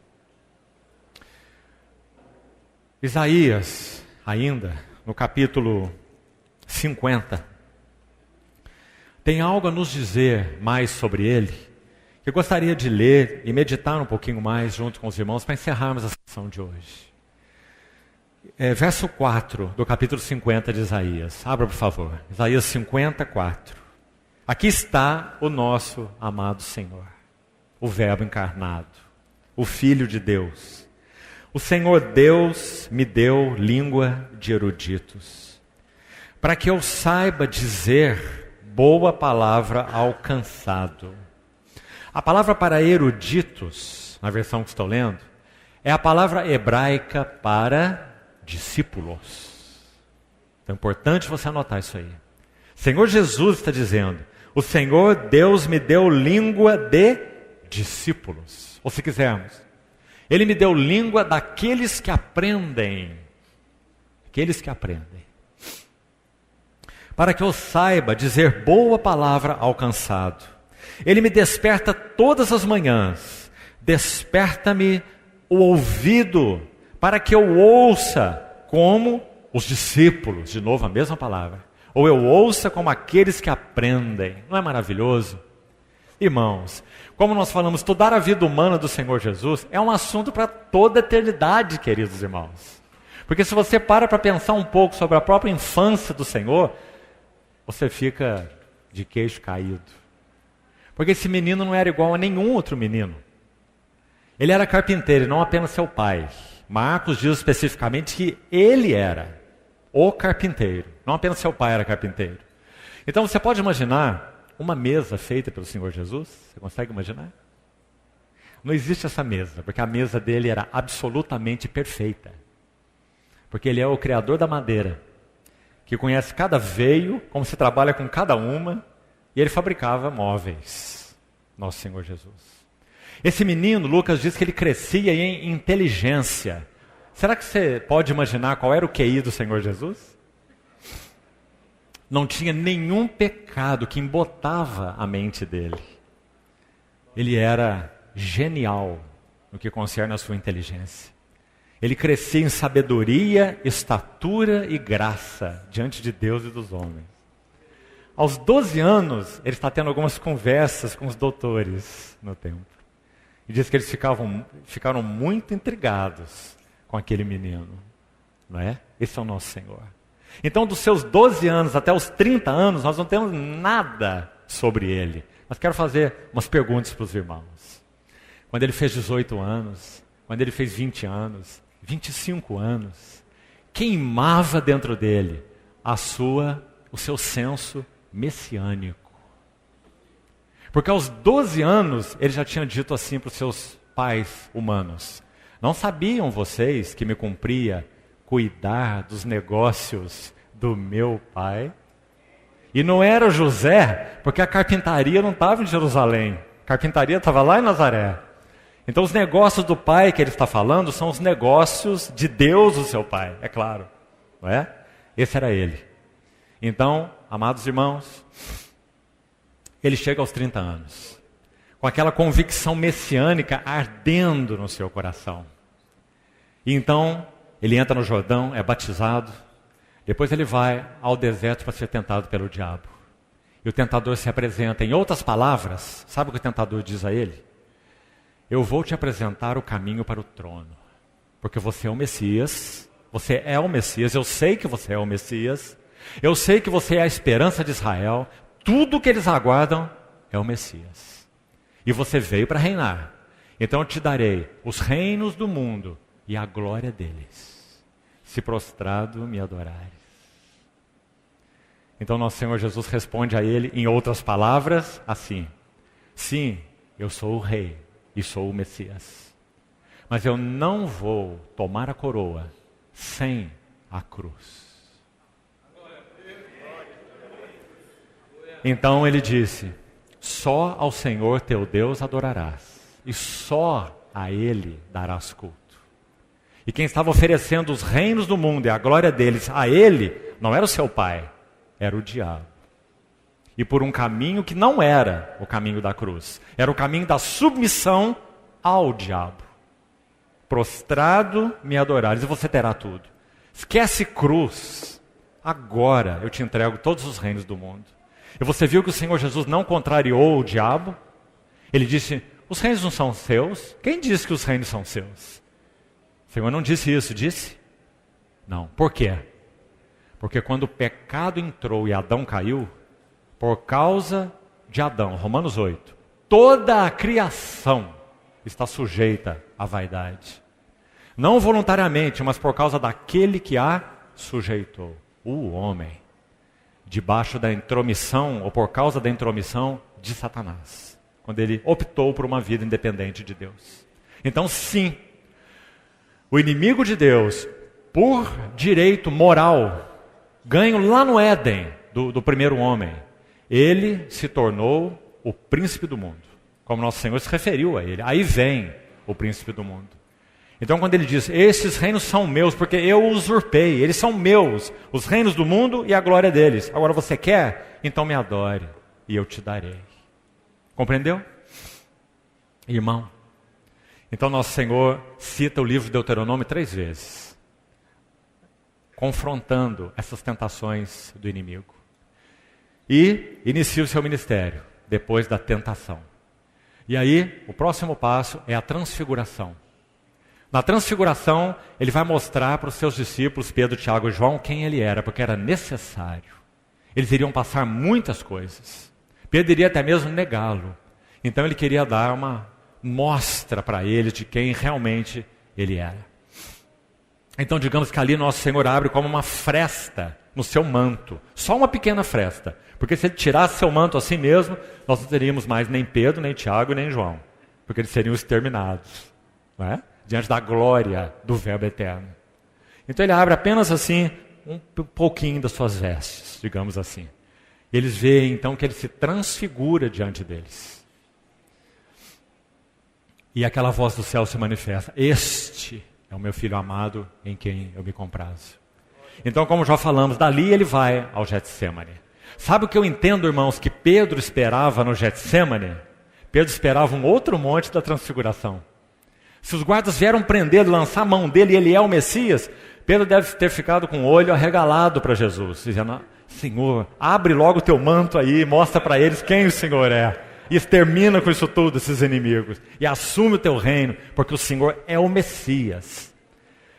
Isaías, ainda, no capítulo 50, tem algo a nos dizer mais sobre ele, que eu gostaria de ler e meditar um pouquinho mais junto com os irmãos para encerrarmos a sessão de hoje. Verso 4 do capítulo 50 de Isaías. Abra, por favor. Isaías 54. Aqui está o nosso amado Senhor, o Verbo encarnado, o Filho de Deus. O Senhor Deus me deu língua de eruditos, para que eu saiba dizer boa palavra ao cansado. A palavra para eruditos, na versão que estou lendo, é a palavra hebraica para discípulos. Então é importante você anotar isso aí. Senhor Jesus está dizendo, o Senhor Deus me deu língua de discípulos. Ou se quisermos, Ele me deu língua daqueles que aprendem. Aqueles que aprendem. Para que eu saiba dizer boa palavra ao cansado. Ele me desperta todas as manhãs. Desperta-me o ouvido, para que eu ouça como os discípulos. De novo a mesma palavra. Ou eu ouça como aqueles que aprendem. Não é maravilhoso? Irmãos, como nós falamos, estudar a vida humana do Senhor Jesus é um assunto para toda a eternidade, queridos irmãos. Porque se você para pensar um pouco sobre a própria infância do Senhor, você fica de queixo caído. Porque esse menino não era igual a nenhum outro menino. Ele era carpinteiro, não apenas seu pai. Marcos diz especificamente que ele era o carpinteiro, não apenas seu pai era carpinteiro. Então você pode imaginar uma mesa feita pelo Senhor Jesus? Você consegue imaginar? Não existe essa mesa, porque a mesa dele era absolutamente perfeita. Porque ele é o criador da madeira, que conhece cada veio, como se trabalha com cada uma, e ele fabricava móveis. Nosso Senhor Jesus. Esse menino, Lucas diz que ele crescia em inteligência. Será que você pode imaginar qual era o QI do Senhor Jesus? Não tinha nenhum pecado que embotava a mente dele. Ele era genial no que concerne a sua inteligência. Ele crescia em sabedoria, estatura e graça diante de Deus e dos homens. Aos 12 anos, ele está tendo algumas conversas com os doutores no templo. E diz que eles ficaram muito intrigados com aquele menino. Não é? Esse é o nosso Senhor. Então, dos seus 12 anos até os 30 anos, nós não temos nada sobre ele. Mas quero fazer umas perguntas para os irmãos. quando ele fez 18 anos, quando ele fez 20 anos, 25 anos, queimava dentro dele o seu senso messiânico. Porque aos 12 anos ele já tinha dito assim para os seus pais humanos: não sabiam vocês que me cumpria cuidar dos negócios do meu pai? E não era José, porque a carpintaria não estava em Jerusalém, a carpintaria estava lá em Nazaré. Então os negócios do pai que ele está falando são os negócios de Deus, o seu pai, é claro, não é? Esse era ele. Então, amados irmãos, ele chega aos 30 anos, com aquela convicção messiânica ardendo no seu coração. E então, ele entra no Jordão, é batizado, depois ele vai ao deserto para ser tentado pelo diabo. E o tentador se apresenta. Em outras palavras, sabe o que o tentador diz a ele? Eu vou te apresentar o caminho para o trono, porque você é o Messias, eu sei que você é o Messias, eu sei que você é a esperança de Israel, tudo que eles aguardam é o Messias. E você veio para reinar, então eu te darei os reinos do mundo e a glória deles, se prostrado me adorares. Então nosso Senhor Jesus responde a ele, em outras palavras, assim: sim, eu sou o rei e sou o Messias, mas eu não vou tomar a coroa sem a cruz. Então ele disse: só ao Senhor teu Deus adorarás, e só a Ele darás culto. E quem estava oferecendo os reinos do mundo e a glória deles a Ele, não era o seu pai, era o diabo. E por um caminho que não era o caminho da cruz, era o caminho da submissão ao diabo. Prostrado me adorares, e você terá tudo. Esquece cruz, agora eu te entrego todos os reinos do mundo. E você viu que o Senhor Jesus não contrariou o diabo? Ele disse: os reinos não são seus? Quem disse que os reinos são seus? O Senhor não disse isso, disse? Não. Por quê? Porque quando o pecado entrou e Adão caiu, por causa de Adão, Romanos 8, toda a criação está sujeita à vaidade. Não voluntariamente, mas por causa daquele que a sujeitou, o homem. Debaixo da intromissão, ou por causa da intromissão de Satanás, quando ele optou por uma vida independente de Deus. Então sim, o inimigo de Deus, por direito moral, ganho lá no Éden, do primeiro homem, ele se tornou o príncipe do mundo, como nosso Senhor se referiu a ele. Aí vem o príncipe do mundo. Então quando ele diz: esses reinos são meus, porque eu usurpei, eles são meus, os reinos do mundo e a glória deles. Agora você quer? Então me adore e eu te darei. Compreendeu? Irmão, então nosso Senhor cita o livro de Deuteronômio 3 vezes, confrontando essas tentações do inimigo. E inicia o seu ministério, depois da tentação. E aí, o próximo passo é a transfiguração. Na transfiguração, ele vai mostrar para os seus discípulos, Pedro, Tiago e João, quem ele era, porque era necessário. Eles iriam passar muitas coisas. Pedro iria até mesmo negá-lo. Então ele queria dar uma mostra para eles de quem realmente ele era. Então digamos que ali nosso Senhor abre como uma fresta no seu manto. Só uma pequena fresta. Porque se ele tirasse seu manto assim mesmo, nós não teríamos mais nem Pedro, nem Tiago, nem João. Porque eles seriam exterminados. Não é? Diante da glória do Verbo eterno. Então ele abre apenas assim, um pouquinho das suas vestes, digamos assim. E eles veem então que ele se transfigura diante deles. E aquela voz do céu se manifesta: este é o meu filho amado em quem eu me comprazo. Então, como já falamos, dali ele vai ao Getsêmani. Sabe o que eu entendo, irmãos, que Pedro esperava no Getsêmani? Pedro esperava um outro monte da transfiguração. Se os guardas vieram prendê-lo, lançar a mão dele e ele é o Messias, Pedro deve ter ficado com o olho arregalado para Jesus, dizendo: Senhor, abre logo o teu manto aí, mostra para eles quem o Senhor é. E extermina com isso tudo esses inimigos. E assume o teu reino, porque o Senhor é o Messias.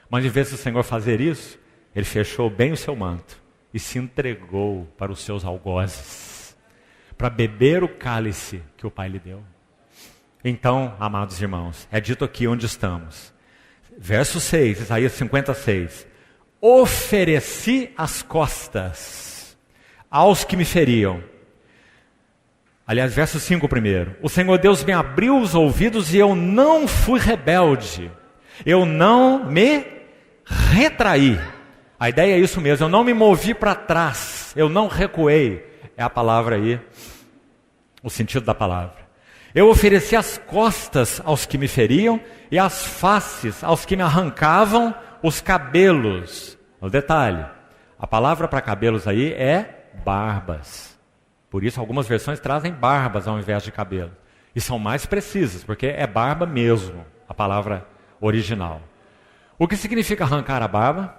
Mas em vez do Senhor fazer isso, ele fechou bem o seu manto e se entregou para os seus algozes, para beber o cálice que o Pai lhe deu. Então, amados irmãos, é dito aqui onde estamos. Verso 6, Isaías 56. Ofereci as costas aos que me feriam. Aliás, verso 5 primeiro. O Senhor Deus me abriu os ouvidos e eu não fui rebelde. Eu não me retraí. A ideia é isso mesmo, eu não me movi para trás. Eu não recuei. É a palavra aí, o sentido da palavra. Eu ofereci as costas aos que me feriam e as faces aos que me arrancavam os cabelos. O detalhe, a palavra para cabelos aí é barbas. Por isso algumas versões trazem barbas ao invés de cabelo. E são mais precisas, porque é barba mesmo, a palavra original. O que significa arrancar a barba?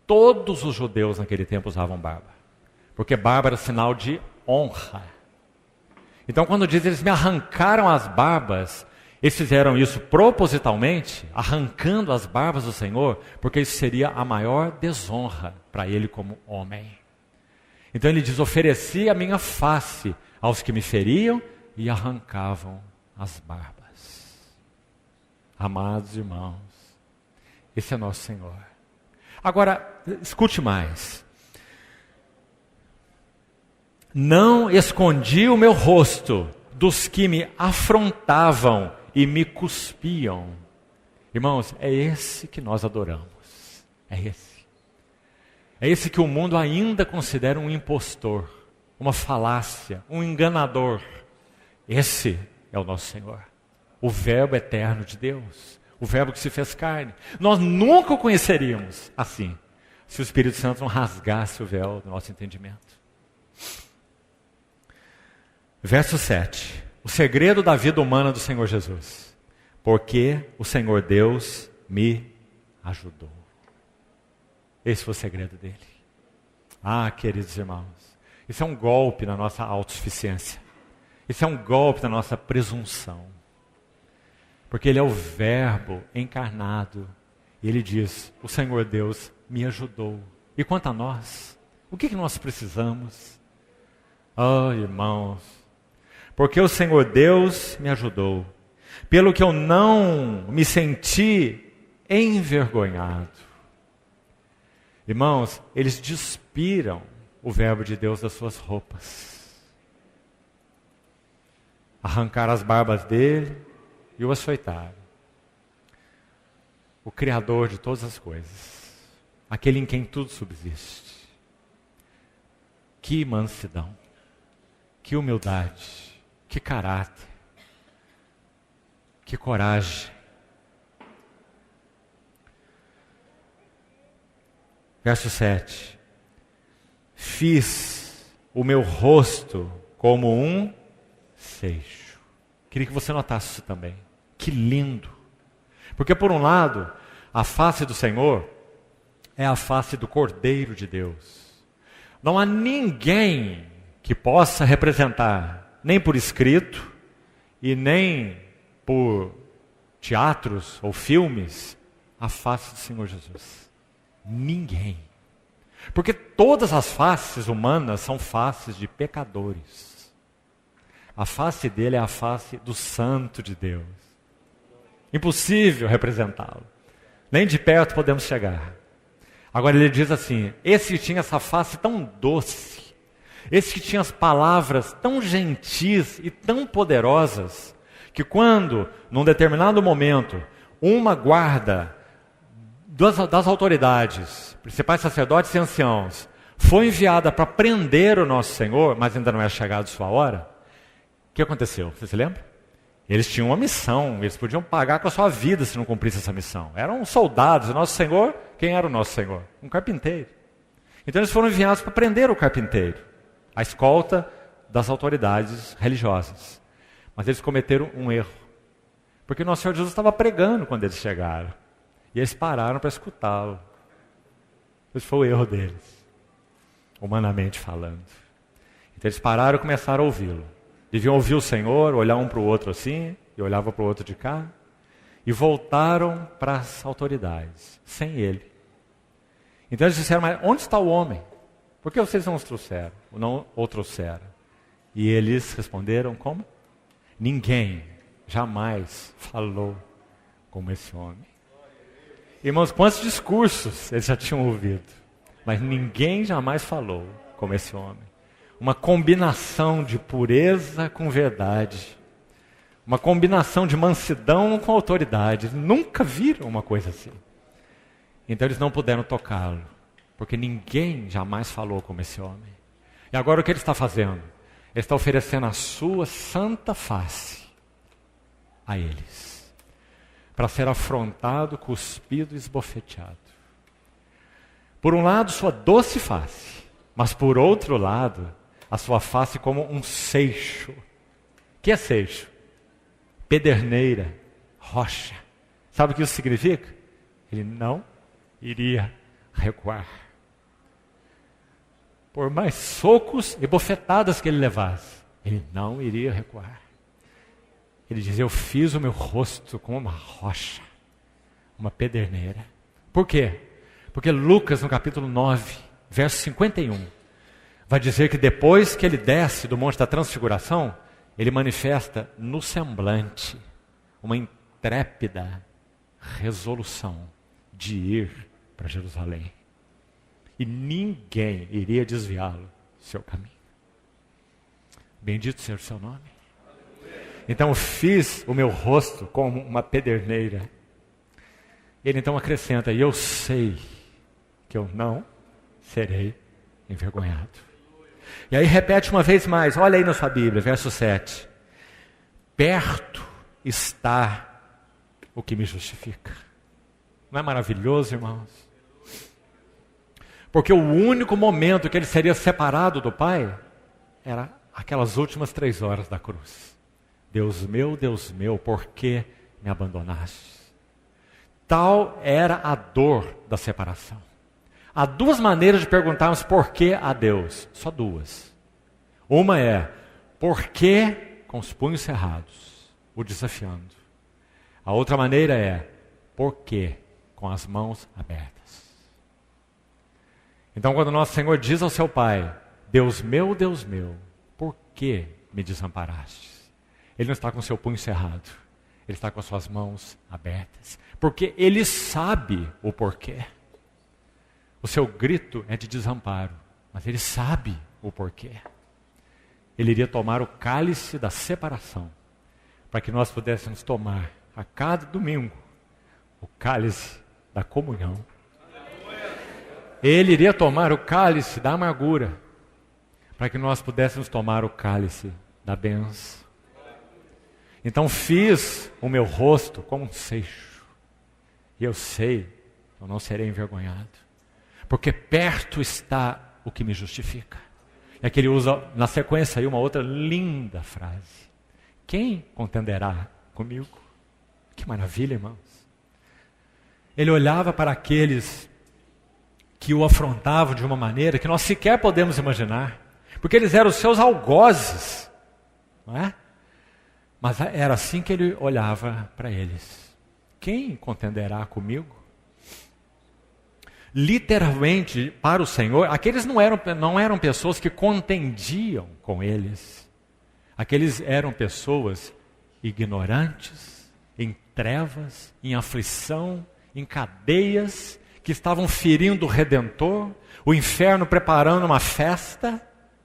Todos os judeus naquele tempo usavam barba. Porque barba era sinal de honra. Então quando diz eles me arrancaram as barbas, eles fizeram isso propositalmente, arrancando as barbas do Senhor, porque isso seria a maior desonra para ele como homem. Então ele diz, ofereci a minha face aos que me feriam e arrancavam as barbas. Amados irmãos, esse é nosso Senhor. Agora, escute mais. Não escondi o meu rosto dos que me afrontavam e me cuspiam. Irmãos, é esse que nós adoramos. É esse. É esse que o mundo ainda considera um impostor, uma falácia, um enganador. Esse é o nosso Senhor. O Verbo eterno de Deus. O Verbo que se fez carne. Nós nunca o conheceríamos assim, se o Espírito Santo não rasgasse o véu do nosso entendimento. Verso 7. O segredo da vida humana do Senhor Jesus. Porque o Senhor Deus me ajudou. Esse foi o segredo dele. Ah, queridos irmãos, isso é um golpe na nossa autossuficiência. Isso é um golpe na nossa presunção. Porque ele é o Verbo encarnado. E ele diz, o Senhor Deus me ajudou. E quanto a nós, o que nós precisamos? Oh, irmãos, porque o Senhor Deus me ajudou, pelo que eu não me senti envergonhado. Irmãos, eles despiram o Verbo de Deus das suas roupas. Arrancaram as barbas dele e o açoitaram. O Criador de todas as coisas, aquele em quem tudo subsiste. Que mansidão, que humildade, que caráter, que coragem. Verso 7. Fiz o meu rosto como um seixo. Queria que você notasse isso também. Que lindo. Porque por um lado, a face do Senhor é a face do Cordeiro de Deus. Não há ninguém que possa representar, nem por escrito, e nem por teatros ou filmes, a face do Senhor Jesus. Ninguém. Porque todas as faces humanas são faces de pecadores. A face dele é a face do Santo de Deus. Impossível representá-lo. Nem de perto podemos chegar. Agora ele diz assim, esse que tinha essa face tão doce, esse que tinha as palavras tão gentis e tão poderosas, que quando, num determinado momento, uma guarda das autoridades, principais sacerdotes e anciãos, foi enviada para prender o nosso Senhor, mas ainda não é chegado sua hora, o que aconteceu? Você se lembra? Eles tinham uma missão, eles podiam pagar com a sua vida se não cumprisse essa missão. Eram soldados, o nosso Senhor, quem era o nosso Senhor? Um carpinteiro. Então eles foram enviados para prender o carpinteiro, a escolta das autoridades religiosas. Mas eles cometeram um erro, porque o nosso Senhor Jesus estava pregando quando eles chegaram. E eles pararam para escutá-lo. Esse foi o erro deles, humanamente falando. Então eles pararam e começaram a ouvi-lo. Deviam ouvir o Senhor, olhar um para o outro assim, e olhava para o outro de cá, e voltaram para as autoridades, sem ele. Então eles disseram, mas onde está o homem? Por que vocês não os trouxeram? Ou não o trouxeram? E eles responderam, como? Ninguém jamais falou como esse homem. Irmãos, quantos discursos eles já tinham ouvido, mas ninguém jamais falou como esse homem. Uma combinação de pureza com verdade, uma combinação de mansidão com autoridade. Eles nunca viram uma coisa assim. Então eles não puderam tocá-lo, porque ninguém jamais falou como esse homem. E agora o que ele está fazendo? Ele está oferecendo a sua santa face a eles, para ser afrontado, cuspido e esbofeteado. Por um lado, sua doce face, mas por outro lado, a sua face como um seixo. O que é seixo? Pederneira, rocha. Sabe o que isso significa? Ele não iria recuar. Por mais socos e bofetadas que ele levasse, ele não iria recuar. Ele diz: eu fiz o meu rosto como uma rocha, uma pederneira. Por quê? Porque Lucas, no capítulo 9, verso 51, vai dizer que depois que ele desce do Monte da Transfiguração, ele manifesta no semblante uma intrépida resolução de ir para Jerusalém. E ninguém iria desviá-lo do seu caminho. Bendito seja o seu nome. Então eu fiz o meu rosto como uma pederneira. Ele então acrescenta: e eu sei que eu não serei envergonhado. E aí repete uma vez mais, olha aí na sua Bíblia, verso 7. Perto está o que me justifica. Não é maravilhoso, irmãos? Porque o único momento que ele seria separado do Pai era aquelas últimas 3 horas da cruz. Deus meu, por que me abandonaste? Tal era a dor da separação. Há 2 maneiras de perguntarmos por que a Deus. Só 2. Uma é, por que com os punhos cerrados, o desafiando. A outra maneira é, por que com as mãos abertas. Então quando nosso Senhor diz ao seu Pai: Deus meu, por que me desamparaste? Ele não está com o seu punho cerrado. Ele está com as suas mãos abertas. Porque Ele sabe o porquê. O seu grito é de desamparo, mas Ele sabe o porquê. Ele iria tomar o cálice da separação, para que nós pudéssemos tomar a cada domingo o cálice da comunhão. Ele iria tomar o cálice da amargura, para que nós pudéssemos tomar o cálice da bênção. Então fiz o meu rosto como um seixo, e eu sei que eu não serei envergonhado, porque perto está o que me justifica. É que ele usa na sequência aí uma outra linda frase: quem contenderá comigo? Que maravilha, irmãos. Ele olhava para aqueles que o afrontavam de uma maneira que nós sequer podemos imaginar, porque eles eram os seus algozes, não é? Mas era assim que ele olhava para eles: quem contenderá comigo? Literalmente, para o Senhor, aqueles não eram pessoas que contendiam com eles. Aqueles eram pessoas ignorantes, em trevas, em aflição, em cadeias, que estavam ferindo o Redentor, o inferno preparando uma festa,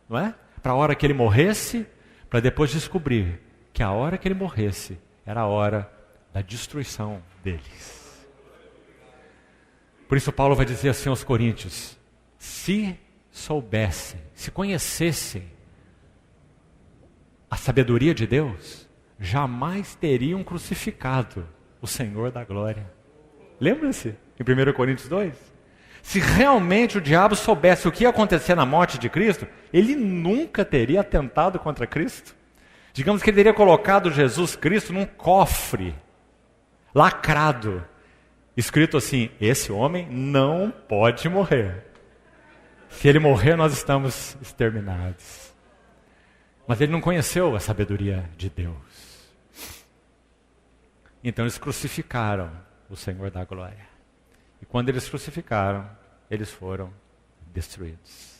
não é? Para a hora que ele morresse, para depois descobrir que a hora que ele morresse era a hora da destruição deles. Por isso Paulo vai dizer assim aos Coríntios: se soubessem, se conhecessem a sabedoria de Deus, jamais teriam crucificado o Senhor da glória. Lembra-se? Em 1 Coríntios 2? Se realmente o diabo soubesse o que ia acontecer na morte de Cristo, ele nunca teria atentado contra Cristo. Digamos que ele teria colocado Jesus Cristo num cofre, lacrado, escrito assim: esse homem não pode morrer. Se ele morrer, nós estamos exterminados. Mas ele não conheceu a sabedoria de Deus. Então eles crucificaram o Senhor da glória. E quando eles crucificaram, eles foram destruídos.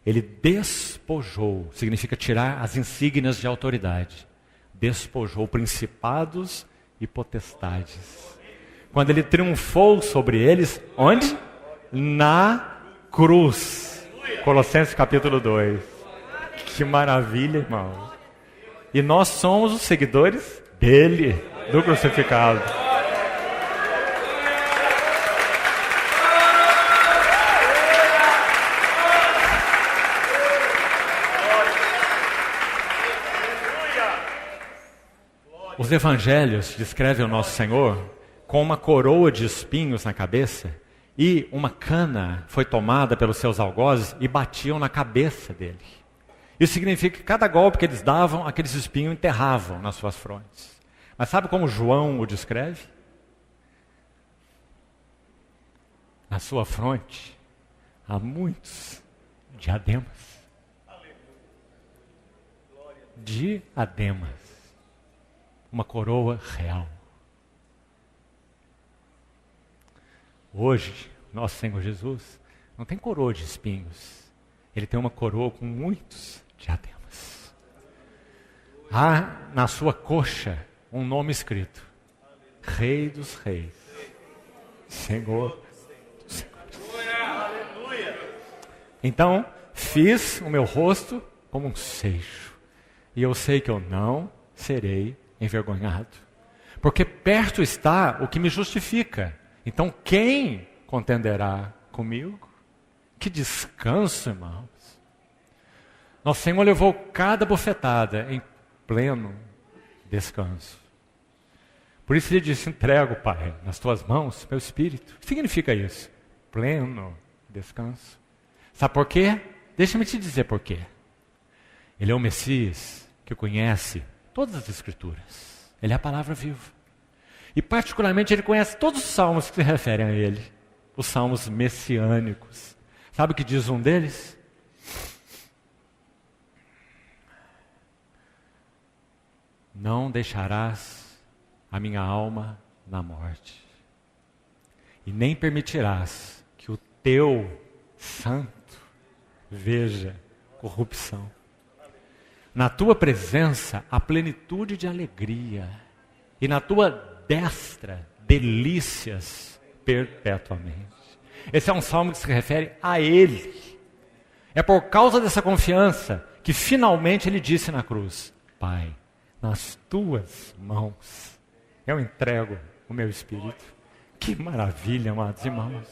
Ele despojou, significa tirar as insígnias de autoridade, despojou principados e potestades. Quando ele triunfou sobre eles, onde? Na cruz. Colossenses capítulo 2. Que maravilha, irmão. E nós somos os seguidores dele, do crucificado. Os evangelhos descrevem o nosso Senhor com uma coroa de espinhos na cabeça e uma cana foi tomada pelos seus algozes e batiam na cabeça dele. Isso significa que cada golpe que eles davam, aqueles espinhos enterravam nas suas frontes. Mas sabe como João o descreve? Na sua fronte há muitos diademas. Diademas. Uma coroa real. Hoje, nosso Senhor Jesus não tem coroa de espinhos. Ele tem uma coroa com muitos diademas. Há na sua coxa um nome escrito: Rei dos Reis, Senhor dos Senhores. Então, fiz o meu rosto como um seixo, e eu sei que eu não serei envergonhado, porque perto está o que me justifica. Então quem contenderá comigo? Que descanso, irmãos. Nosso Senhor levou cada bofetada em pleno descanso. Por isso ele disse: entrego, Pai, nas tuas mãos meu espírito. O que significa isso? Pleno descanso. Sabe por quê? Deixa-me te dizer por quê. Ele é o Messias que conhece todas as Escrituras. Ele é a palavra viva. E particularmente ele conhece todos os salmos que se referem a ele. Os salmos messiânicos. Sabe o que diz um deles? Não deixarás a minha alma na morte. E nem permitirás que o teu santo veja corrupção. Na tua presença há plenitude de alegria, e na tua destra delícias perpetuamente. Esse é um salmo que se refere a Ele. É por causa dessa confiança que finalmente Ele disse na cruz: Pai, nas tuas mãos eu entrego o meu espírito. Que maravilha, amados irmãos.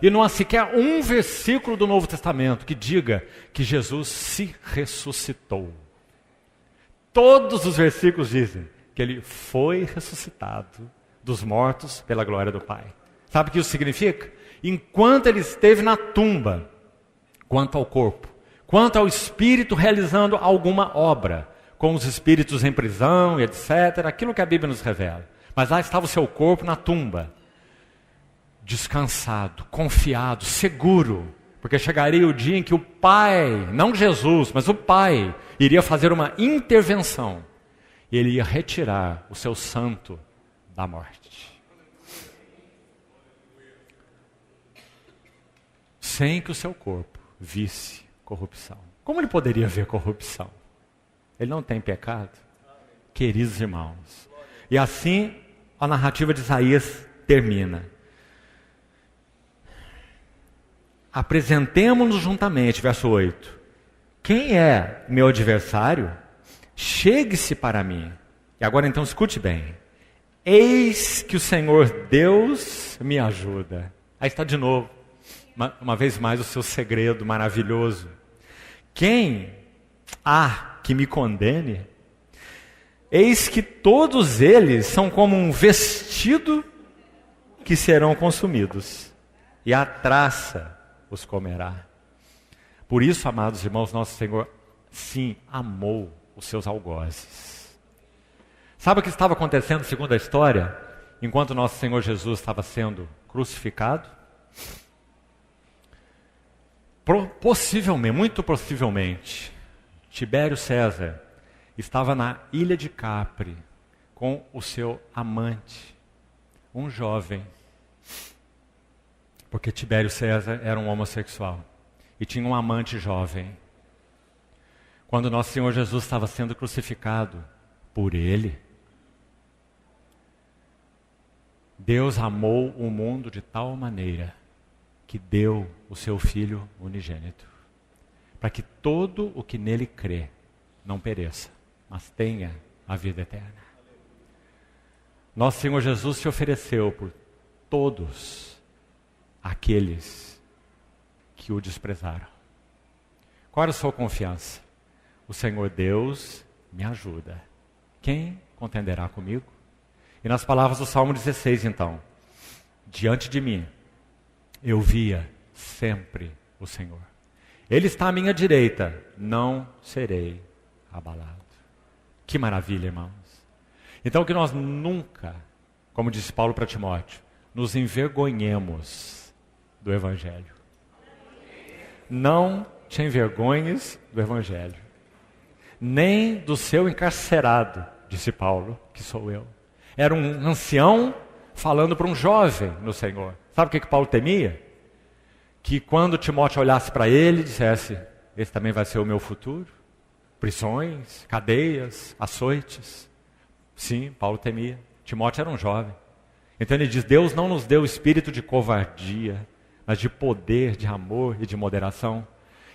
E não há sequer um versículo do Novo Testamento que diga que Jesus se ressuscitou. Todos os versículos dizem que ele foi ressuscitado dos mortos pela glória do Pai. Sabe o que isso significa? Enquanto ele esteve na tumba, quanto ao corpo, quanto ao espírito realizando alguma obra, com os espíritos em prisão e etc., aquilo que a Bíblia nos revela. Mas lá estava o seu corpo na tumba, descansado, confiado, seguro, porque chegaria o dia em que o Pai, não Jesus, mas o Pai, iria fazer uma intervenção. E ele ia retirar o seu santo da morte. Sem que o seu corpo visse corrupção. Como ele poderia ver corrupção? Ele não tem pecado? Queridos irmãos. E assim a narrativa de Isaías termina. Apresentemo-nos juntamente, verso 8. Quem é meu adversário? Chegue-se para mim. E agora então escute bem. Eis que o Senhor Deus me ajuda. Aí está de novo, uma vez mais, o seu segredo maravilhoso. Quem há que me condene? Eis que todos eles são como um vestido que serão consumidos, e a traça os comerá. Por isso, amados irmãos, nosso Senhor, sim, amou os seus algozes. Sabe o que estava acontecendo segundo a história? Enquanto nosso Senhor Jesus estava sendo crucificado? Possivelmente, muito possivelmente, Tibério César estava na ilha de Capri com o seu amante, um jovem, porque Tibério César era um homossexual e tinha um amante jovem. Quando nosso Senhor Jesus estava sendo crucificado, por Ele. Deus amou o mundo de tal maneira que deu o seu Filho unigênito, para que todo o que nele crê não pereça, mas tenha a vida eterna. Nosso Senhor Jesus se ofereceu por todos aqueles que o desprezaram. Qual era a sua confiança? O Senhor Deus me ajuda. Quem contenderá comigo? E nas palavras do Salmo 16, então, diante de mim, eu via sempre o Senhor. Ele está à minha direita, não serei abalado. Que maravilha, irmãos. Então que nós nunca, como disse Paulo para Timóteo, nos envergonhemos do Evangelho. Não te envergonhes do Evangelho, nem do seu encarcerado, disse Paulo, que sou eu. Era um ancião falando para um jovem no Senhor. Sabe o que Paulo temia? Que quando Timóteo olhasse para ele, dissesse, esse também vai ser o meu futuro? Prisões, cadeias, açoites. Sim, Paulo temia. Timóteo era um jovem. Então ele diz, Deus não nos deu espírito de covardia, mas de poder, de amor e de moderação.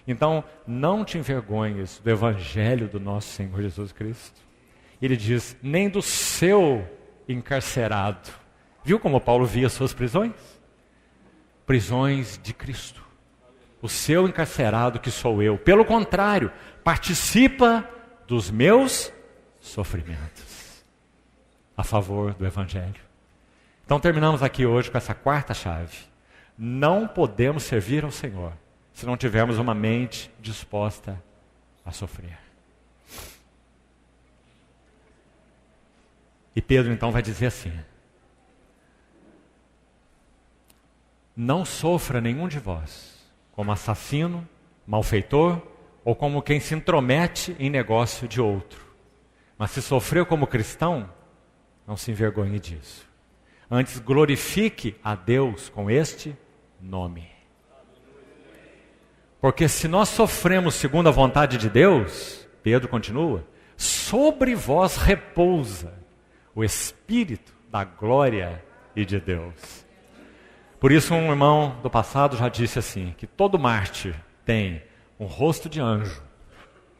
Então, não te envergonhes do Evangelho do nosso Senhor Jesus Cristo. Ele diz, nem do seu encarcerado. Viu como Paulo via suas prisões? Prisões de Cristo. O seu encarcerado que sou eu. Pelo contrário, participa dos meus sofrimentos a favor do Evangelho. Então terminamos aqui hoje com essa quarta chave. Não podemos servir ao Senhor se não tivermos uma mente disposta a sofrer. E Pedro então vai dizer assim, não sofra nenhum de vós como assassino, malfeitor ou como quem se intromete em negócio de outro. Mas se sofreu como cristão, não se envergonhe disso. Antes glorifique a Deus com este nome. Porque se nós sofremos segundo a vontade de Deus, Pedro continua, sobre vós repousa o Espírito da glória e de Deus. Por isso um irmão do passado já disse assim, que todo mártir tem um rosto de anjo,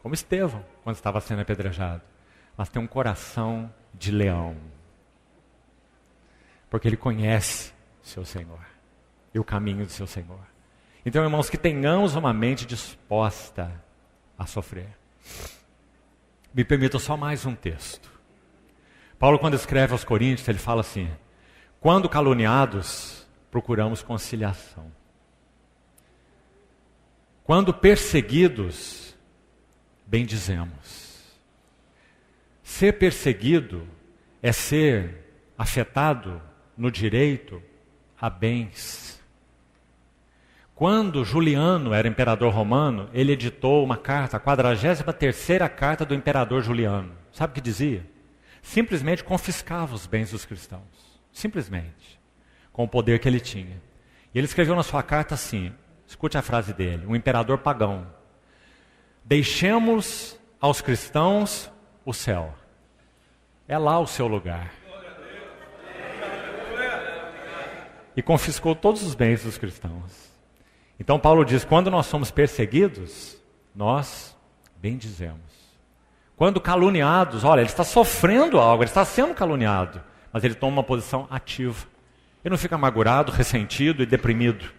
como Estevão, quando estava sendo apedrejado, mas tem um coração de leão. Porque ele conhece seu Senhor e o caminho do seu Senhor. Então, irmãos, que tenhamos uma mente disposta a sofrer. Me permitam só mais um texto. Paulo, quando escreve aos Coríntios, ele fala assim, quando caluniados, procuramos conciliação. Quando perseguidos, bendizemos. Ser perseguido é ser afetado no direito a bens. Quando Juliano era imperador romano, ele editou uma carta, a 43ª carta do imperador Juliano. Sabe o que dizia? Simplesmente confiscava os bens dos cristãos. Simplesmente. Com o poder que ele tinha. E ele escreveu na sua carta assim, escute a frase dele, um imperador pagão. Deixemos aos cristãos o céu. É lá o seu lugar. E confiscou todos os bens dos cristãos. Então Paulo diz, quando nós somos perseguidos, nós bendizemos. Quando caluniados, olha, ele está sofrendo algo, ele está sendo caluniado, mas ele toma uma posição ativa. Ele não fica amargurado, ressentido e deprimido.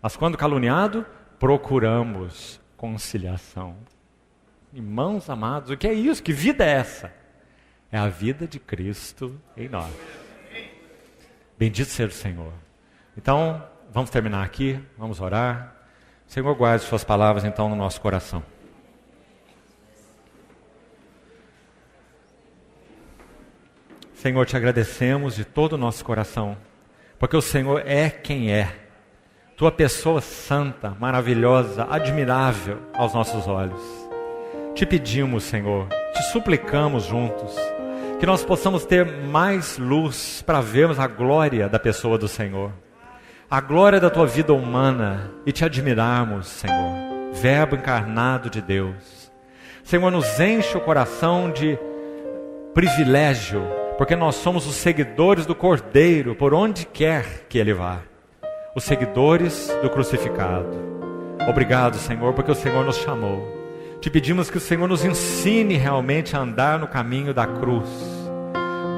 Mas quando caluniado, procuramos conciliação. Irmãos amados, o que é isso? Que vida é essa? É a vida de Cristo em nós. Bendito seja o Senhor. Então, vamos terminar aqui, vamos orar. Senhor, guarde suas palavras então no nosso coração. Senhor, te agradecemos de todo o nosso coração, porque o Senhor é quem é. Tua pessoa santa, maravilhosa, admirável aos nossos olhos. Te pedimos, Senhor, te suplicamos juntos, que nós possamos ter mais luz para vermos a glória da pessoa do Senhor. A glória da tua vida humana e te admirarmos, Senhor, Verbo encarnado de Deus. Senhor, nos enche o coração de privilégio, porque nós somos os seguidores do Cordeiro, por onde quer que Ele vá. Os seguidores do crucificado. Obrigado, Senhor, porque o Senhor nos chamou. Te pedimos que o Senhor nos ensine realmente a andar no caminho da cruz.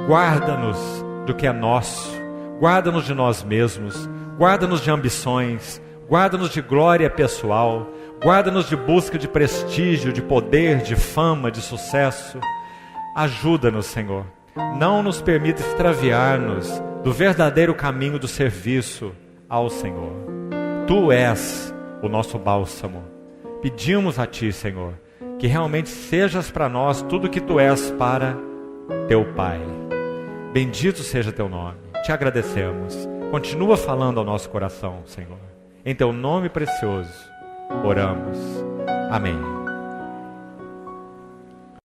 Guarda-nos do que é nosso. Guarda-nos de nós mesmos. Guarda-nos de ambições. Guarda-nos de glória pessoal. Guarda-nos de busca de prestígio, de poder, de fama, de sucesso. Ajuda-nos, Senhor. Não nos permita extraviar-nos do verdadeiro caminho do serviço ao Senhor. Tu és o nosso bálsamo. Pedimos a Ti, Senhor, que realmente sejas para nós tudo que Tu és para Teu Pai. Bendito seja Teu nome. Te agradecemos. Continua falando ao nosso coração, Senhor. Em Teu nome precioso, oramos. Amém.